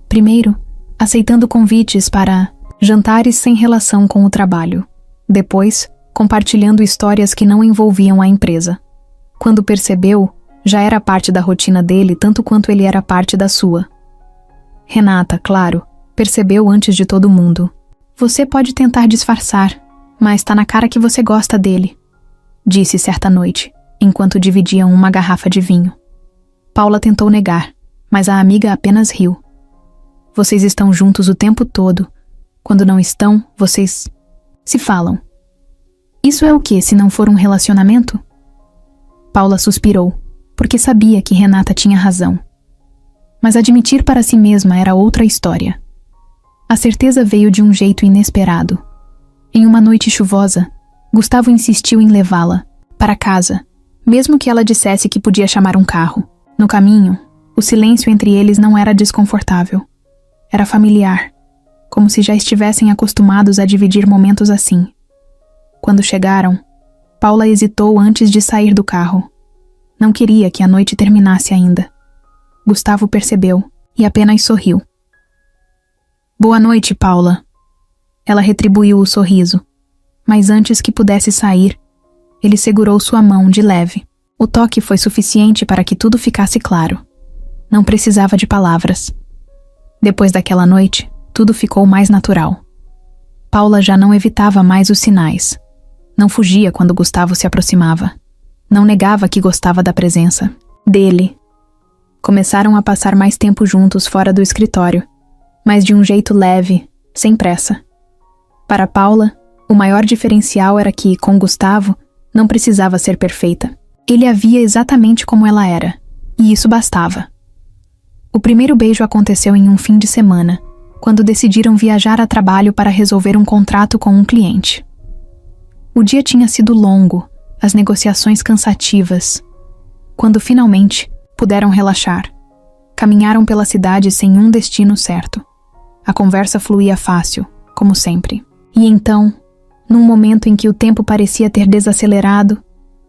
Primeiro, aceitando convites para jantares sem relação com o trabalho. Depois, compartilhando histórias que não envolviam a empresa. Quando percebeu, já era parte da rotina dele tanto quanto ele era parte da sua. Renata, claro, percebeu antes de todo mundo. Você pode tentar disfarçar, mas tá na cara que você gosta dele, disse certa noite, enquanto dividiam uma garrafa de vinho. Paula tentou negar, mas a amiga apenas riu. Vocês estão juntos o tempo todo. Quando não estão, vocês se falam. Isso é o que, se não for um relacionamento? Paula suspirou, porque sabia que Renata tinha razão. Mas admitir para si mesma era outra história. A certeza veio de um jeito inesperado. Em uma noite chuvosa, Gustavo insistiu em levá-la para casa, mesmo que ela dissesse que podia chamar um carro. No caminho, o silêncio entre eles não era desconfortável. Era familiar, como se já estivessem acostumados a dividir momentos assim. Quando chegaram, Paula hesitou antes de sair do carro. Não queria que a noite terminasse ainda. Gustavo percebeu e apenas sorriu. Boa noite, Paula. Ela retribuiu o sorriso, mas antes que pudesse sair, ele segurou sua mão de leve. O toque foi suficiente para que tudo ficasse claro. Não precisava de palavras. Depois daquela noite, tudo ficou mais natural. Paula já não evitava mais os sinais. Não fugia quando Gustavo se aproximava. Não negava que gostava da presença dele. Começaram a passar mais tempo juntos fora do escritório, mas de um jeito leve, sem pressa. Para Paula, o maior diferencial era que, com Gustavo, não precisava ser perfeita. Ele a via exatamente como ela era, e isso bastava. O primeiro beijo aconteceu em um fim de semana, quando decidiram viajar a trabalho para resolver um contrato com um cliente. O dia tinha sido longo, as negociações cansativas. Quando finalmente puderam relaxar, caminharam pela cidade sem um destino certo. A conversa fluía fácil, como sempre. E então, num momento em que o tempo parecia ter desacelerado,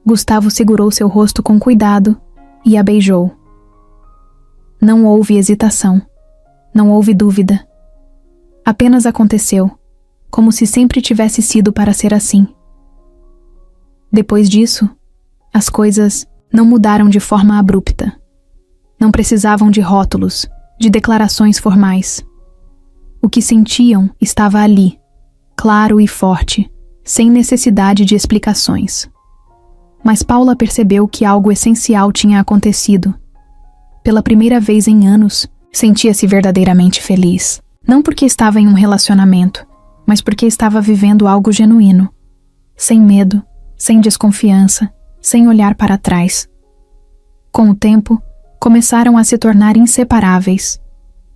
Gustavo segurou seu rosto com cuidado e a beijou. Não houve hesitação, não houve dúvida. Apenas aconteceu, como se sempre tivesse sido para ser assim. Depois disso, as coisas não mudaram de forma abrupta. Não precisavam de rótulos, de declarações formais. O que sentiam estava ali, claro e forte, sem necessidade de explicações. Mas Paula percebeu que algo essencial tinha acontecido. Pela primeira vez em anos, sentia-se verdadeiramente feliz. Não porque estava em um relacionamento, mas porque estava vivendo algo genuíno. Sem medo, sem desconfiança, sem olhar para trás. Com o tempo, começaram a se tornar inseparáveis.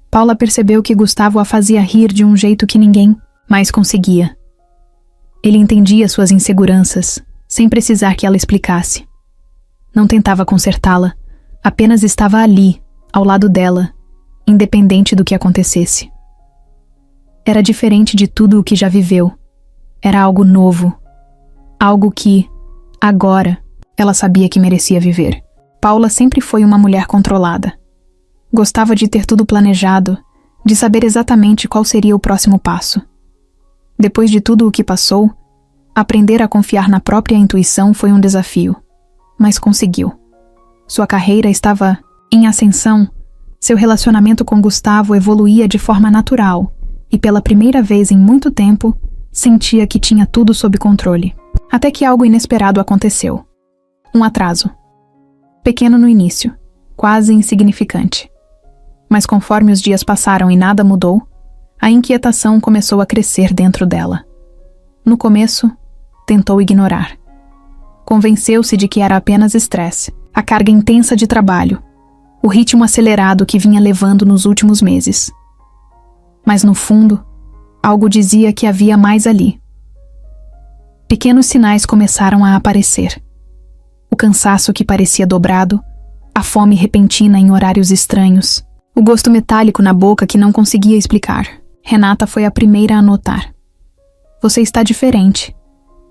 Paula percebeu que Gustavo a fazia rir de um jeito que ninguém mais conseguia. Ele entendia suas inseguranças, sem precisar que ela explicasse. Não tentava consertá-la, apenas estava ali, ao lado dela, independente do que acontecesse. Era diferente de tudo o que já viveu. Era algo novo. Algo que, agora, ela sabia que merecia viver. Paula sempre foi uma mulher controlada. Gostava de ter tudo planejado, de saber exatamente qual seria o próximo passo. Depois de tudo o que passou, aprender a confiar na própria intuição foi um desafio, mas conseguiu. Sua carreira estava em ascensão, seu relacionamento com Gustavo evoluía de forma natural e pela primeira vez em muito tempo, sentia que tinha tudo sob controle. Até que algo inesperado aconteceu. Um atraso. Pequeno no início, quase insignificante. Mas conforme os dias passaram e nada mudou, a inquietação começou a crescer dentro dela. No começo, tentou ignorar. Convenceu-se de que era apenas estresse, a carga intensa de trabalho, o ritmo acelerado que vinha levando nos últimos meses. Mas no fundo, algo dizia que havia mais ali. Pequenos sinais começaram a aparecer. O cansaço que parecia dobrado, a fome repentina em horários estranhos, o gosto metálico na boca que não conseguia explicar. Renata foi a primeira a notar. "Você está diferente",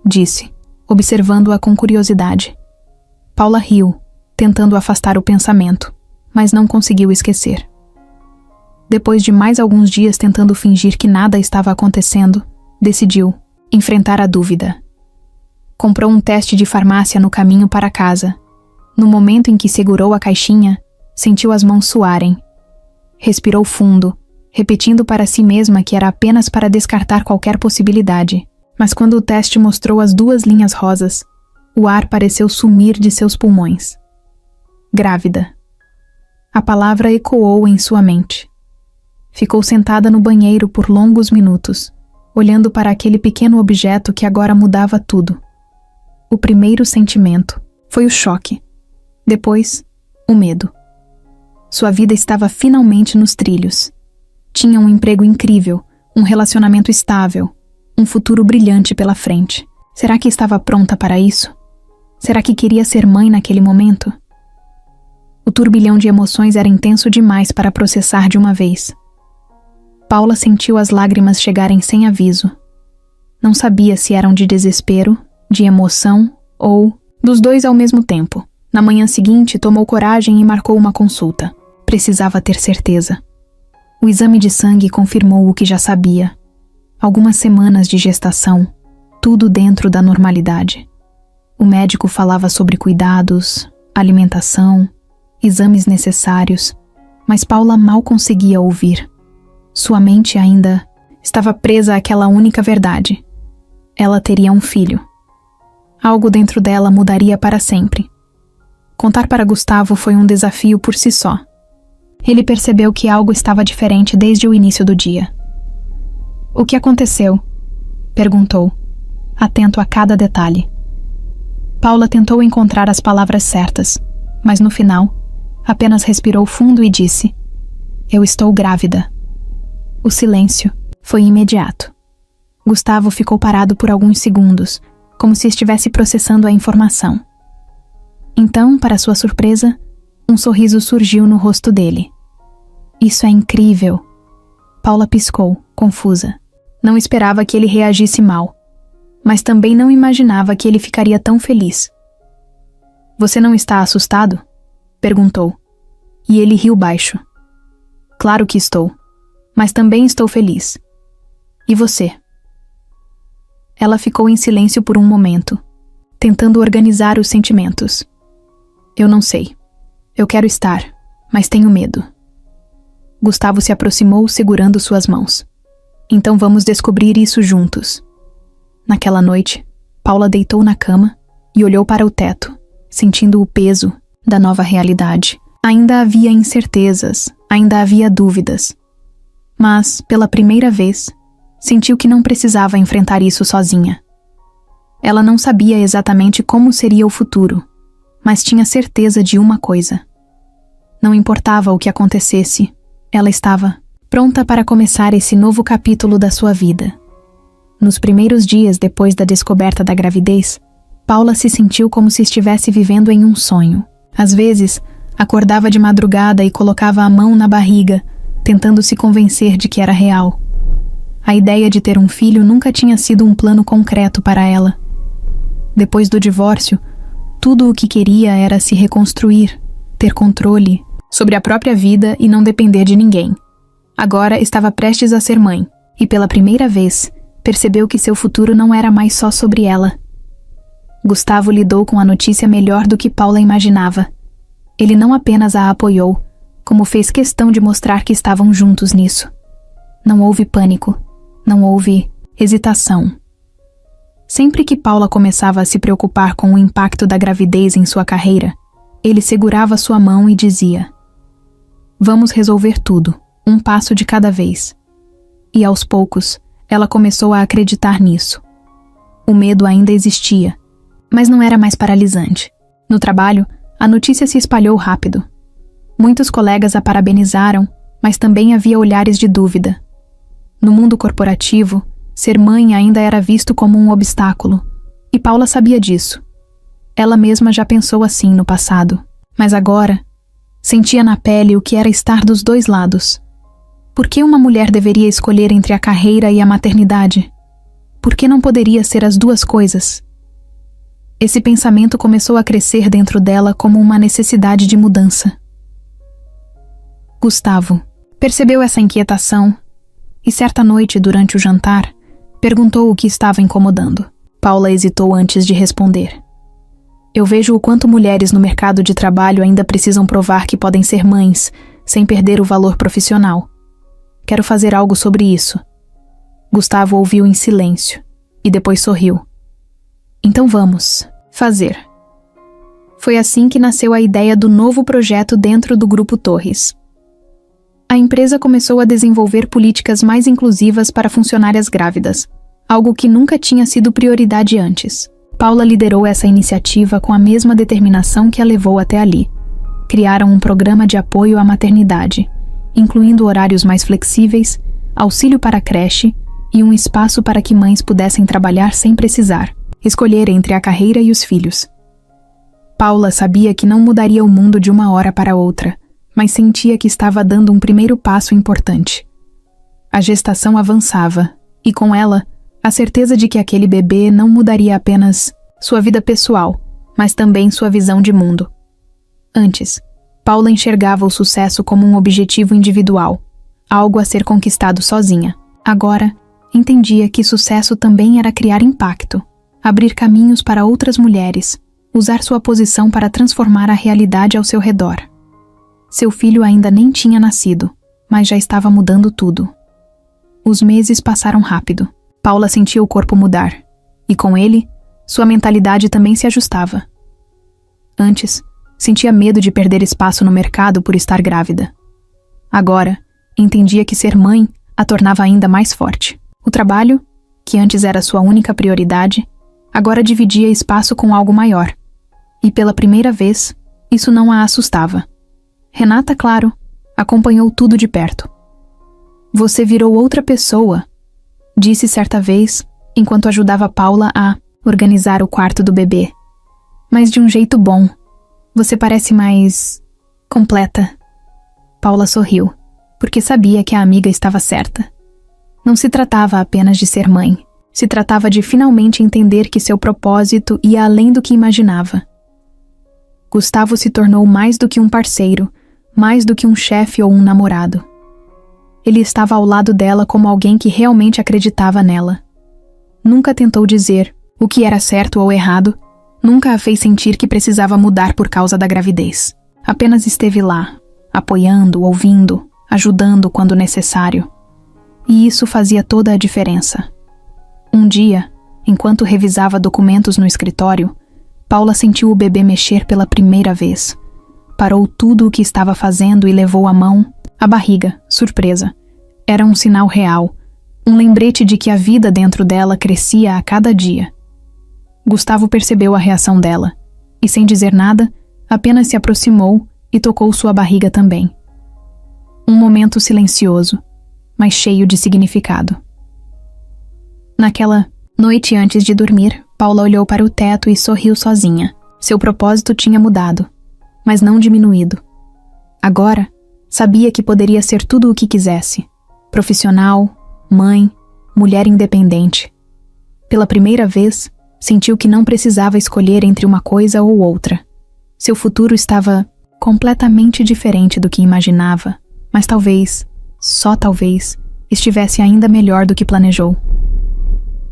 disse, observando-a com curiosidade. Paula riu, tentando afastar o pensamento, mas não conseguiu esquecer. Depois de mais alguns dias tentando fingir que nada estava acontecendo, decidiu enfrentar a dúvida. Comprou um teste de farmácia no caminho para casa. No momento em que segurou a caixinha, sentiu as mãos suarem. Respirou fundo, repetindo para si mesma que era apenas para descartar qualquer possibilidade. Mas quando o teste mostrou as 2 linhas rosas, o ar pareceu sumir de seus pulmões. Grávida. A palavra ecoou em sua mente. Ficou sentada no banheiro por longos minutos, olhando para aquele pequeno objeto que agora mudava tudo. O primeiro sentimento foi o choque. Depois, o medo. Sua vida estava finalmente nos trilhos. Tinha um emprego incrível, um relacionamento estável, um futuro brilhante pela frente. Será que estava pronta para isso? Será que queria ser mãe naquele momento? O turbilhão de emoções era intenso demais para processar de uma vez. Paula sentiu as lágrimas chegarem sem aviso. Não sabia se eram de desespero, de emoção ou dos 2 ao mesmo tempo. Na manhã seguinte, tomou coragem e marcou uma consulta. Precisava ter certeza. O exame de sangue confirmou o que já sabia. Algumas semanas de gestação, tudo dentro da normalidade. O médico falava sobre cuidados, alimentação, exames necessários, mas Paula mal conseguia ouvir. Sua mente ainda estava presa àquela única verdade. Ela teria um filho. Algo dentro dela mudaria para sempre. Contar para Gustavo foi um desafio por si só. Ele percebeu que algo estava diferente desde o início do dia. "O que aconteceu?", perguntou, atento a cada detalhe. Paula tentou encontrar as palavras certas, mas no final, apenas respirou fundo e disse: "Eu estou grávida." O silêncio foi imediato. Gustavo ficou parado por alguns segundos, como se estivesse processando a informação. Então, para sua surpresa, um sorriso surgiu no rosto dele. "Isso é incrível." Paula piscou, confusa. Não esperava que ele reagisse mal, mas também não imaginava que ele ficaria tão feliz. "Você não está assustado?", perguntou, e ele riu baixo. "Claro que estou, mas também estou feliz. E você?" Ela ficou em silêncio por um momento, tentando organizar os sentimentos. "Eu não sei. Eu quero estar, mas tenho medo." Gustavo se aproximou segurando suas mãos. "Então vamos descobrir isso juntos." Naquela noite, Paula deitou na cama e olhou para o teto, sentindo o peso da nova realidade. Ainda havia incertezas, ainda havia dúvidas. Mas, pela primeira vez, sentiu que não precisava enfrentar isso sozinha. Ela não sabia exatamente como seria o futuro, mas tinha certeza de uma coisa. Não importava o que acontecesse, ela estava pronta para começar esse novo capítulo da sua vida. Nos primeiros dias depois da descoberta da gravidez, Paula se sentiu como se estivesse vivendo em um sonho. Às vezes, acordava de madrugada e colocava a mão na barriga, tentando se convencer de que era real. A ideia de ter um filho nunca tinha sido um plano concreto para ela. Depois do divórcio, tudo o que queria era se reconstruir, ter controle sobre a própria vida e não depender de ninguém. Agora estava prestes a ser mãe, e pela primeira vez, percebeu que seu futuro não era mais só sobre ela. Gustavo lidou com a notícia melhor do que Paula imaginava. Ele não apenas a apoiou, como fez questão de mostrar que estavam juntos nisso. Não houve pânico, não houve hesitação. Sempre que Paula começava a se preocupar com o impacto da gravidez em sua carreira, ele segurava sua mão e dizia: "Vamos resolver tudo, um passo de cada vez." E aos poucos, ela começou a acreditar nisso. O medo ainda existia, Mas não era mais paralisante. No trabalho, a notícia se espalhou rápido. Muitos colegas a parabenizaram, mas também havia olhares de dúvida. No mundo corporativo, ser mãe ainda era visto como um obstáculo, e Paula sabia disso. Ela mesma já pensou assim no passado, mas agora sentia na pele o que era estar dos dois lados. Por que uma mulher deveria escolher entre a carreira e a maternidade? Por que não poderia ser as duas coisas? Esse pensamento começou a crescer dentro dela como uma necessidade de mudança. Gustavo percebeu essa inquietação e certa noite, durante o jantar, perguntou o que estava incomodando. Paula hesitou antes de responder. Eu vejo o quanto mulheres no mercado de trabalho ainda precisam provar que podem ser mães, sem perder o valor profissional. Quero fazer algo sobre isso. Gustavo ouviu em silêncio e depois sorriu. Então vamos fazer. Foi assim que nasceu a ideia do novo projeto dentro do Grupo Torres. A empresa começou a desenvolver políticas mais inclusivas para funcionárias grávidas, algo que nunca tinha sido prioridade antes. Paula liderou essa iniciativa com a mesma determinação que a levou até ali. Criaram um programa de apoio à maternidade, incluindo horários mais flexíveis, auxílio para a creche e um espaço para que mães pudessem trabalhar sem precisar escolher entre a carreira e os filhos. Paula sabia que não mudaria o mundo de uma hora para outra, mas sentia que estava dando um primeiro passo importante. A gestação avançava, e com ela, a certeza de que aquele bebê não mudaria apenas sua vida pessoal, mas também sua visão de mundo. Antes, Paula enxergava o sucesso como um objetivo individual, algo a ser conquistado sozinha. Agora, entendia que sucesso também era criar impacto, abrir caminhos para outras mulheres, usar sua posição para transformar a realidade ao seu redor. Seu filho ainda nem tinha nascido, mas já estava mudando tudo. Os meses passaram rápido. Paula sentia o corpo mudar, e com ele, sua mentalidade também se ajustava. Antes, sentia medo de perder espaço no mercado por estar grávida. Agora, entendia que ser mãe a tornava ainda mais forte. O trabalho, que antes era sua única prioridade, agora dividia espaço com algo maior. E pela primeira vez, isso não a assustava. Renata, claro, acompanhou tudo de perto. Você virou outra pessoa, disse certa vez, enquanto ajudava Paula a organizar o quarto do bebê. Mas de um jeito bom. Você parece mais completa. Paula sorriu, porque sabia que a amiga estava certa. Não se tratava apenas de ser mãe. Se tratava de finalmente entender que seu propósito ia além do que imaginava. Gustavo se tornou mais do que um parceiro, mais do que um chefe ou um namorado. Ele estava ao lado dela como alguém que realmente acreditava nela. Nunca tentou dizer o que era certo ou errado, nunca a fez sentir que precisava mudar por causa da gravidez. Apenas esteve lá, apoiando, ouvindo, ajudando quando necessário. E isso fazia toda a diferença. Um dia, enquanto revisava documentos no escritório, Paula sentiu o bebê mexer pela primeira vez. Parou tudo o que estava fazendo e levou a mão à barriga, surpresa. Era um sinal real, um lembrete de que a vida dentro dela crescia a cada dia. Gustavo percebeu a reação dela, e sem dizer nada, apenas se aproximou e tocou sua barriga também. Um momento silencioso, mas cheio de significado. Naquela noite antes de dormir, Paula olhou para o teto e sorriu sozinha. Seu propósito tinha mudado, mas não diminuído. Agora, sabia que poderia ser tudo o que quisesse. Profissional, mãe, mulher independente. Pela primeira vez, sentiu que não precisava escolher entre uma coisa ou outra. Seu futuro estava completamente diferente do que imaginava, mas talvez, só talvez, estivesse ainda melhor do que planejou.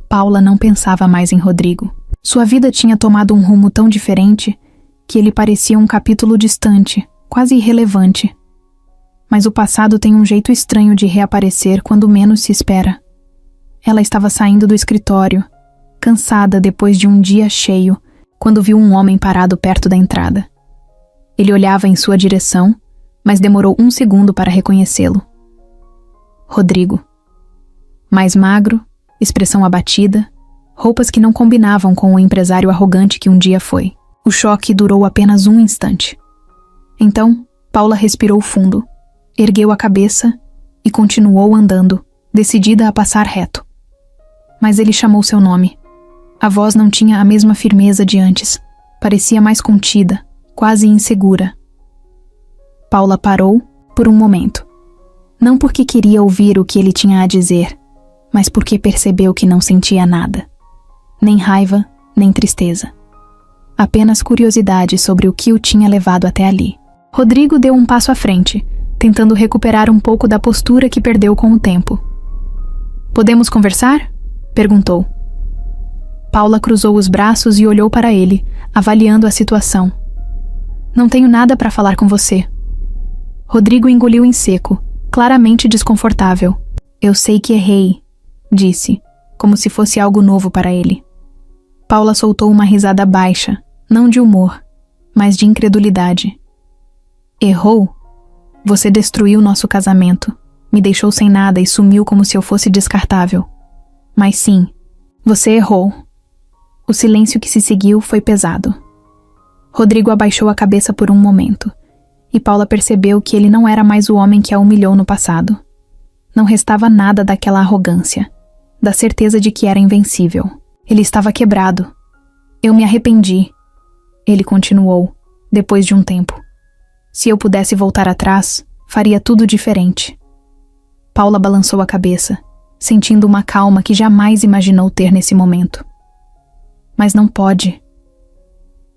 Paula não pensava mais em Rodrigo. Sua vida tinha tomado um rumo tão diferente que ele parecia um capítulo distante, quase irrelevante. Mas o passado tem um jeito estranho de reaparecer quando menos se espera. Ela estava saindo do escritório, cansada depois de um dia cheio, quando viu um homem parado perto da entrada. Ele olhava em sua direção, mas demorou 1 segundo para reconhecê-lo. Rodrigo. Mais magro, expressão abatida, roupas que não combinavam com o empresário arrogante que um dia foi. O choque durou apenas um instante. Então, Paula respirou fundo, ergueu a cabeça e continuou andando, decidida a passar reto. Mas ele chamou seu nome. A voz não tinha a mesma firmeza de antes. Parecia mais contida, quase insegura. Paula parou por um momento. Não porque queria ouvir o que ele tinha a dizer, mas porque percebeu que não sentia nada. Nem raiva, nem tristeza. Apenas curiosidade sobre o que o tinha levado até ali. Rodrigo deu um passo à frente, tentando recuperar um pouco da postura que perdeu com o tempo. "Podemos conversar?" perguntou. Paula cruzou os braços e olhou para ele, avaliando a situação. "Não tenho nada para falar com você." Rodrigo engoliu em seco, claramente desconfortável. "Eu sei que errei", disse, como se fosse algo novo para ele. Paula soltou uma risada baixa, não de humor, mas de incredulidade. "Errou? Você destruiu nosso casamento, me deixou sem nada e sumiu como se eu fosse descartável. Mas sim, você errou." O silêncio que se seguiu foi pesado. Rodrigo abaixou a cabeça por um momento, e Paula percebeu que ele não era mais o homem que a humilhou no passado. Não restava nada daquela arrogância, da certeza de que era invencível. Ele estava quebrado. "Eu me arrependi", ele continuou, depois de um tempo. "Se eu pudesse voltar atrás, faria tudo diferente." Paula balançou a cabeça, sentindo uma calma que jamais imaginou ter nesse momento. "Mas não pode."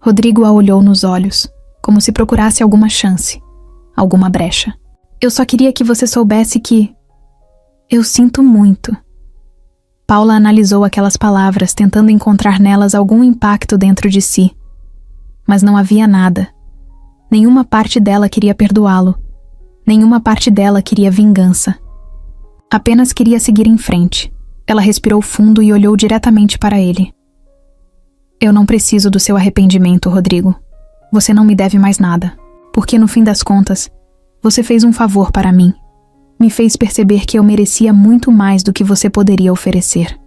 Rodrigo a olhou nos olhos, como se procurasse alguma chance, alguma brecha. "Eu só queria que você soubesse que... eu sinto muito." Paula analisou aquelas palavras, tentando encontrar nelas algum impacto dentro de si. Mas não havia nada. Nenhuma parte dela queria perdoá-lo. Nenhuma parte dela queria vingança. Apenas queria seguir em frente. Ela respirou fundo e olhou diretamente para ele. "Eu não preciso do seu arrependimento, Rodrigo. Você não me deve mais nada. Porque no fim das contas, você fez um favor para mim. Me fez perceber que eu merecia muito mais do que você poderia oferecer."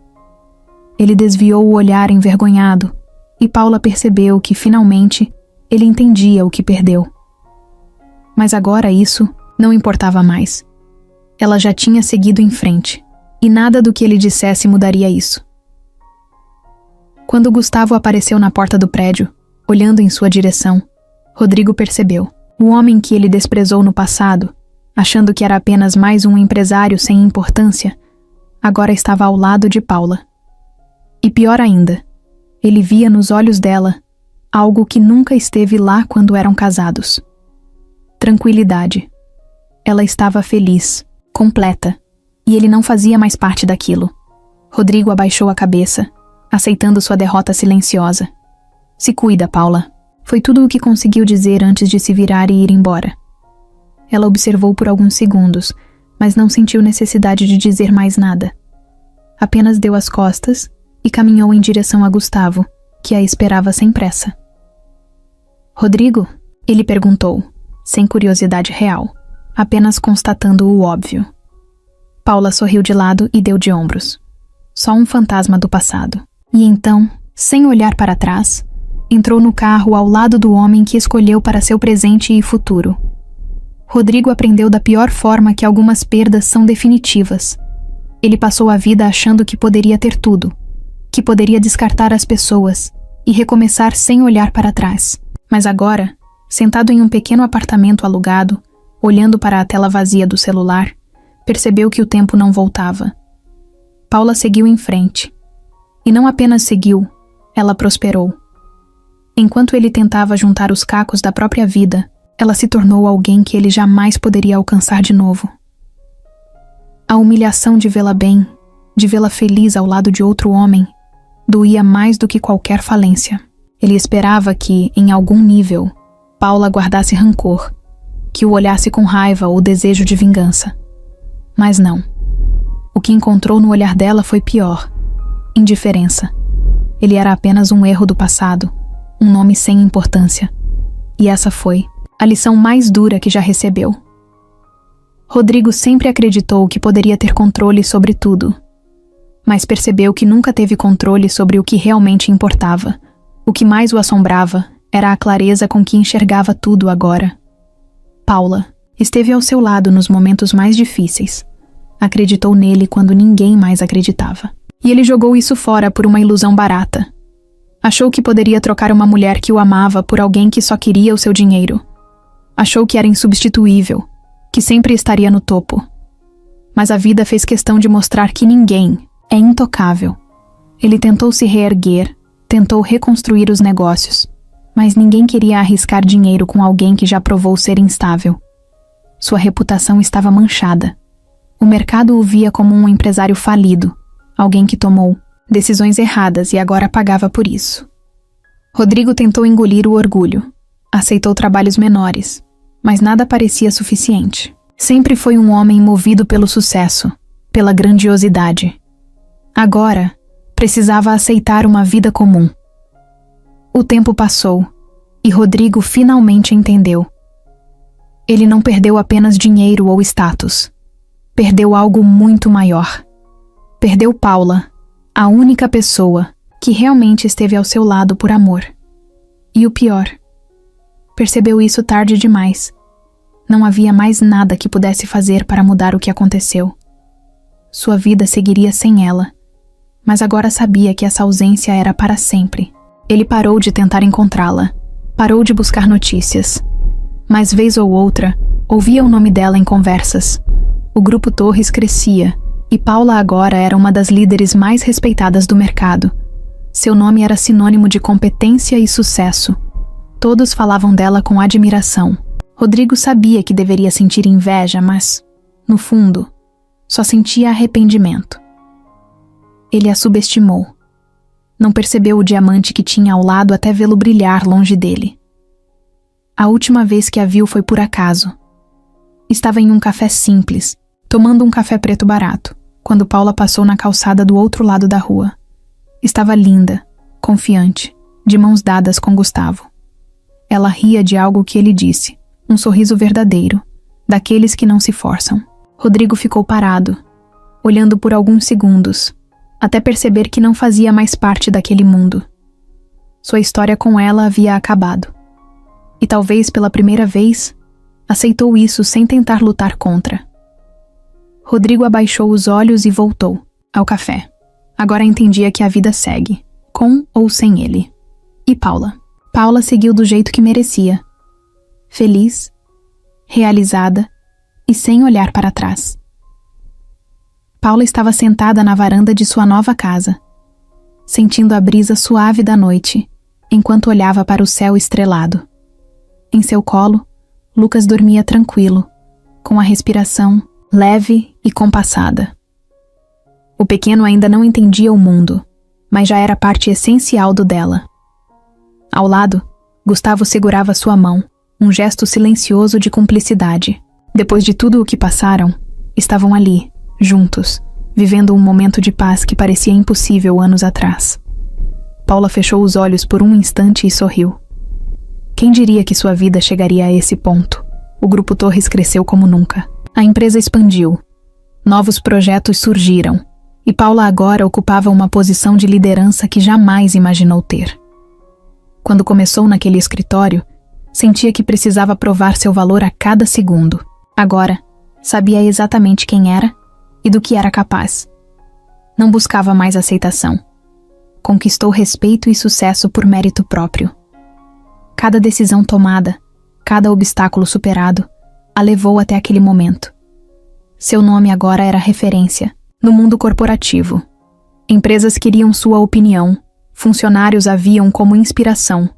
Ele desviou o olhar envergonhado, e Paula percebeu que, finalmente, ele entendia o que perdeu. Mas agora isso não importava mais. Ela já tinha seguido em frente, e nada do que ele dissesse mudaria isso. Quando Gustavo apareceu na porta do prédio, olhando em sua direção, Rodrigo percebeu. O homem que ele desprezou no passado, achando que era apenas mais um empresário sem importância, agora estava ao lado de Paula. E pior ainda, ele via nos olhos dela algo que nunca esteve lá quando eram casados. Tranquilidade. Ela estava feliz, completa, e ele não fazia mais parte daquilo. Rodrigo abaixou a cabeça, aceitando sua derrota silenciosa. "Se cuida, Paula." Foi tudo o que conseguiu dizer antes de se virar e ir embora. Ela observou por alguns segundos, mas não sentiu necessidade de dizer mais nada. Apenas deu as costas e caminhou em direção a Gustavo, que a esperava sem pressa. "Rodrigo?" ele perguntou, sem curiosidade real, apenas constatando o óbvio. Paula sorriu de lado e deu de ombros. Só um fantasma do passado. E então, sem olhar para trás, entrou no carro ao lado do homem que escolheu para seu presente e futuro. Rodrigo aprendeu da pior forma que algumas perdas são definitivas. Ele passou a vida achando que poderia ter tudo, que poderia descartar as pessoas e recomeçar sem olhar para trás. Mas agora, sentado em um pequeno apartamento alugado, olhando para a tela vazia do celular, percebeu que o tempo não voltava. Paula seguiu em frente. E não apenas seguiu, ela prosperou. Enquanto ele tentava juntar os cacos da própria vida, ela se tornou alguém que ele jamais poderia alcançar de novo. A humilhação de vê-la bem, de vê-la feliz ao lado de outro homem, doía mais do que qualquer falência. Ele esperava que, em algum nível, Paula guardasse rancor, que o olhasse com raiva ou desejo de vingança. Mas não. O que encontrou no olhar dela foi pior. Indiferença. Ele era apenas um erro do passado, um nome sem importância. E essa foi a lição mais dura que já recebeu. Rodrigo sempre acreditou que poderia ter controle sobre tudo. mas percebeu que nunca teve controle sobre o que realmente importava. O que mais o assombrava era a clareza com que enxergava tudo agora. Paula esteve ao seu lado nos momentos mais difíceis. Acreditou nele quando ninguém mais acreditava. E ele jogou isso fora por uma ilusão barata. Achou que poderia trocar uma mulher que o amava por alguém que só queria o seu dinheiro. Achou que era insubstituível, que sempre estaria no topo. Mas a vida fez questão de mostrar que ninguém é intocável. Ele tentou se reerguer, tentou reconstruir os negócios, mas ninguém queria arriscar dinheiro com alguém que já provou ser instável. Sua reputação estava manchada. O mercado o via como um empresário falido, alguém que tomou decisões erradas e agora pagava por isso. Rodrigo tentou engolir o orgulho. Aceitou trabalhos menores, mas nada parecia suficiente. Sempre foi um homem movido pelo sucesso, pela grandiosidade. Agora, precisava aceitar uma vida comum. O tempo passou, e Rodrigo finalmente entendeu. Ele não perdeu apenas dinheiro ou status. Perdeu algo muito maior. Perdeu Paula, a única pessoa que realmente esteve ao seu lado por amor. E o pior, percebeu isso tarde demais. Não havia mais nada que pudesse fazer para mudar o que aconteceu. Sua vida seguiria sem ela, mas agora sabia que essa ausência era para sempre. Ele parou de tentar encontrá-la, parou de buscar notícias. Mas vez ou outra, ouvia o nome dela em conversas. O Grupo Torres crescia, e Paula agora era uma das líderes mais respeitadas do mercado. Seu nome era sinônimo de competência e sucesso. Todos falavam dela com admiração. Rodrigo sabia que deveria sentir inveja, mas, no fundo, só sentia arrependimento. Ele a subestimou. Não percebeu o diamante que tinha ao lado até vê-lo brilhar longe dele. A última vez que a viu foi por acaso. Estava em um café simples, tomando um café preto barato, quando Paula passou na calçada do outro lado da rua. Estava linda, confiante, de mãos dadas com Gustavo. Ela ria de algo que ele disse, um sorriso verdadeiro, daqueles que não se forçam. Rodrigo ficou parado, olhando por alguns segundos, até perceber que não fazia mais parte daquele mundo. Sua história com ela havia acabado. E talvez pela primeira vez, aceitou isso sem tentar lutar contra. Rodrigo abaixou os olhos e voltou ao café. Agora entendia que a vida segue, com ou sem ele. E Paula? Paula seguiu do jeito que merecia. Feliz, realizada e sem olhar para trás. Paula estava sentada na varanda de sua nova casa, sentindo a brisa suave da noite, enquanto olhava para o céu estrelado. Em seu colo, Lucas dormia tranquilo, com a respiração leve e compassada. O pequeno ainda não entendia o mundo, mas já era parte essencial do dela. Ao lado, Gustavo segurava sua mão, um gesto silencioso de cumplicidade. Depois de tudo o que passaram, estavam ali, juntos, vivendo um momento de paz que parecia impossível anos atrás. Paula fechou os olhos por um instante e sorriu. Quem diria que sua vida chegaria a esse ponto? O Grupo Torres cresceu como nunca. A empresa expandiu. Novos projetos surgiram. E Paula agora ocupava uma posição de liderança que jamais imaginou ter. Quando começou naquele escritório, sentia que precisava provar seu valor a cada segundo. Agora, sabia exatamente quem era e do que era capaz. Não buscava mais aceitação. Conquistou respeito e sucesso por mérito próprio. Cada decisão tomada, cada obstáculo superado, a levou até aquele momento. Seu nome agora era referência no mundo corporativo. Empresas queriam sua opinião, funcionários a viam como inspiração.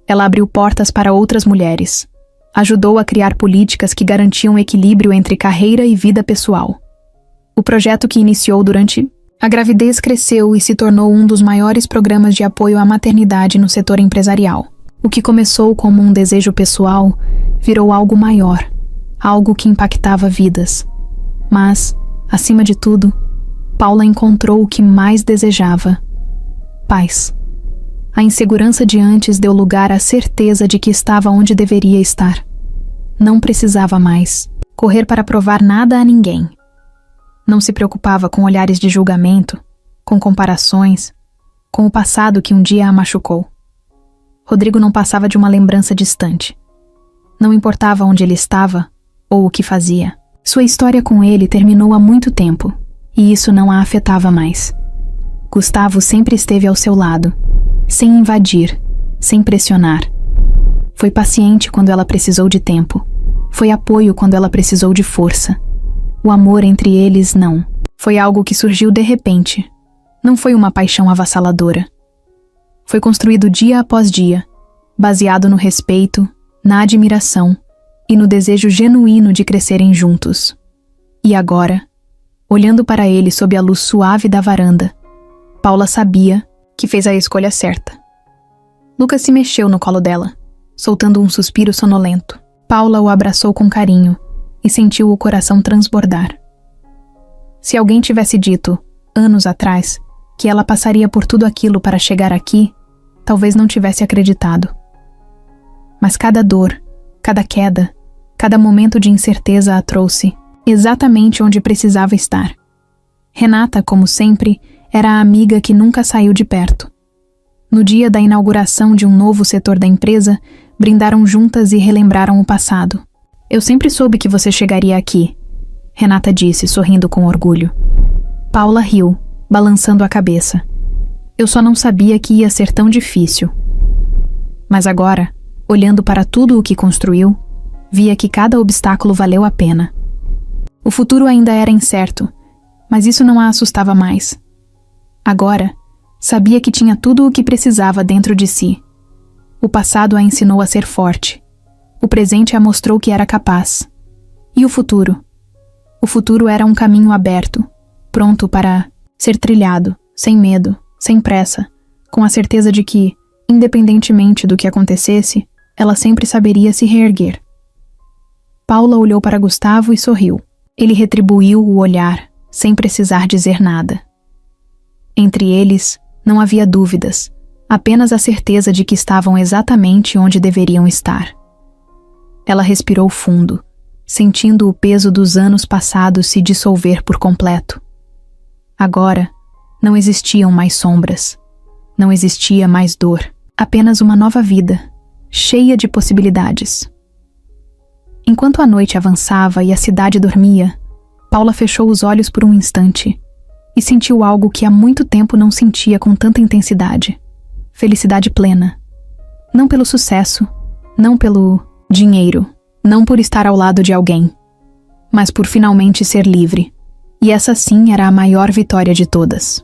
Ela abriu portas para outras mulheres. Ajudou a criar políticas que garantiam equilíbrio entre carreira e vida pessoal. O projeto que iniciou durante a gravidez cresceu e se tornou um dos maiores programas de apoio à maternidade no setor empresarial. O que começou como um desejo pessoal virou algo maior, algo que impactava vidas. Mas, acima de tudo, Paula encontrou o que mais desejava: paz. A insegurança de antes deu lugar à certeza de que estava onde deveria estar. Não precisava mais correr para provar nada a ninguém. Não se preocupava com olhares de julgamento, com comparações, com o passado que um dia a machucou. Rodrigo não passava de uma lembrança distante. Não importava onde ele estava ou o que fazia. Sua história com ele terminou há muito tempo, e isso não a afetava mais. Gustavo sempre esteve ao seu lado, sem invadir, sem pressionar. Foi paciente quando ela precisou de tempo. Foi apoio quando ela precisou de força. O amor entre eles, não. Foi algo que surgiu de repente. Não foi uma paixão avassaladora. Foi construído dia após dia, baseado no respeito, na admiração e no desejo genuíno de crescerem juntos. E agora, olhando para ele sob a luz suave da varanda, Paula sabia que fez a escolha certa. Lucas se mexeu no colo dela, soltando um suspiro sonolento. Paula o abraçou com carinho e sentiu o coração transbordar. Se alguém tivesse dito, anos atrás, que ela passaria por tudo aquilo para chegar aqui, talvez não tivesse acreditado. Mas cada dor, cada queda, cada momento de incerteza a trouxe exatamente onde precisava estar. Renata, como sempre, era a amiga que nunca saiu de perto. No dia da inauguração de um novo setor da empresa, brindaram juntas e relembraram o passado. Eu sempre soube que você chegaria aqui, Renata disse, sorrindo com orgulho. Paula riu, balançando a cabeça. Eu só não sabia que ia ser tão difícil. Mas agora, olhando para tudo o que construiu, via que cada obstáculo valeu a pena. O futuro ainda era incerto, mas isso não a assustava mais. Agora, sabia que tinha tudo o que precisava dentro de si. O passado a ensinou a ser forte. O presente a mostrou que era capaz. E o futuro? O futuro era um caminho aberto, pronto para ser trilhado, sem medo, sem pressa, com a certeza de que, independentemente do que acontecesse, ela sempre saberia se reerguer. Paula olhou para Gustavo e sorriu. Ele retribuiu o olhar, sem precisar dizer nada. Entre eles, não havia dúvidas, apenas a certeza de que estavam exatamente onde deveriam estar. Ela respirou fundo, sentindo o peso dos anos passados se dissolver por completo. Agora, não existiam mais sombras. Não existia mais dor. Apenas uma nova vida, cheia de possibilidades. Enquanto a noite avançava e a cidade dormia, Paula fechou os olhos por um instante e sentiu algo que há muito tempo não sentia com tanta intensidade. Felicidade plena. Não pelo sucesso, não pelo dinheiro, não por estar ao lado de alguém, mas por finalmente ser livre. E essa sim era a maior vitória de todas.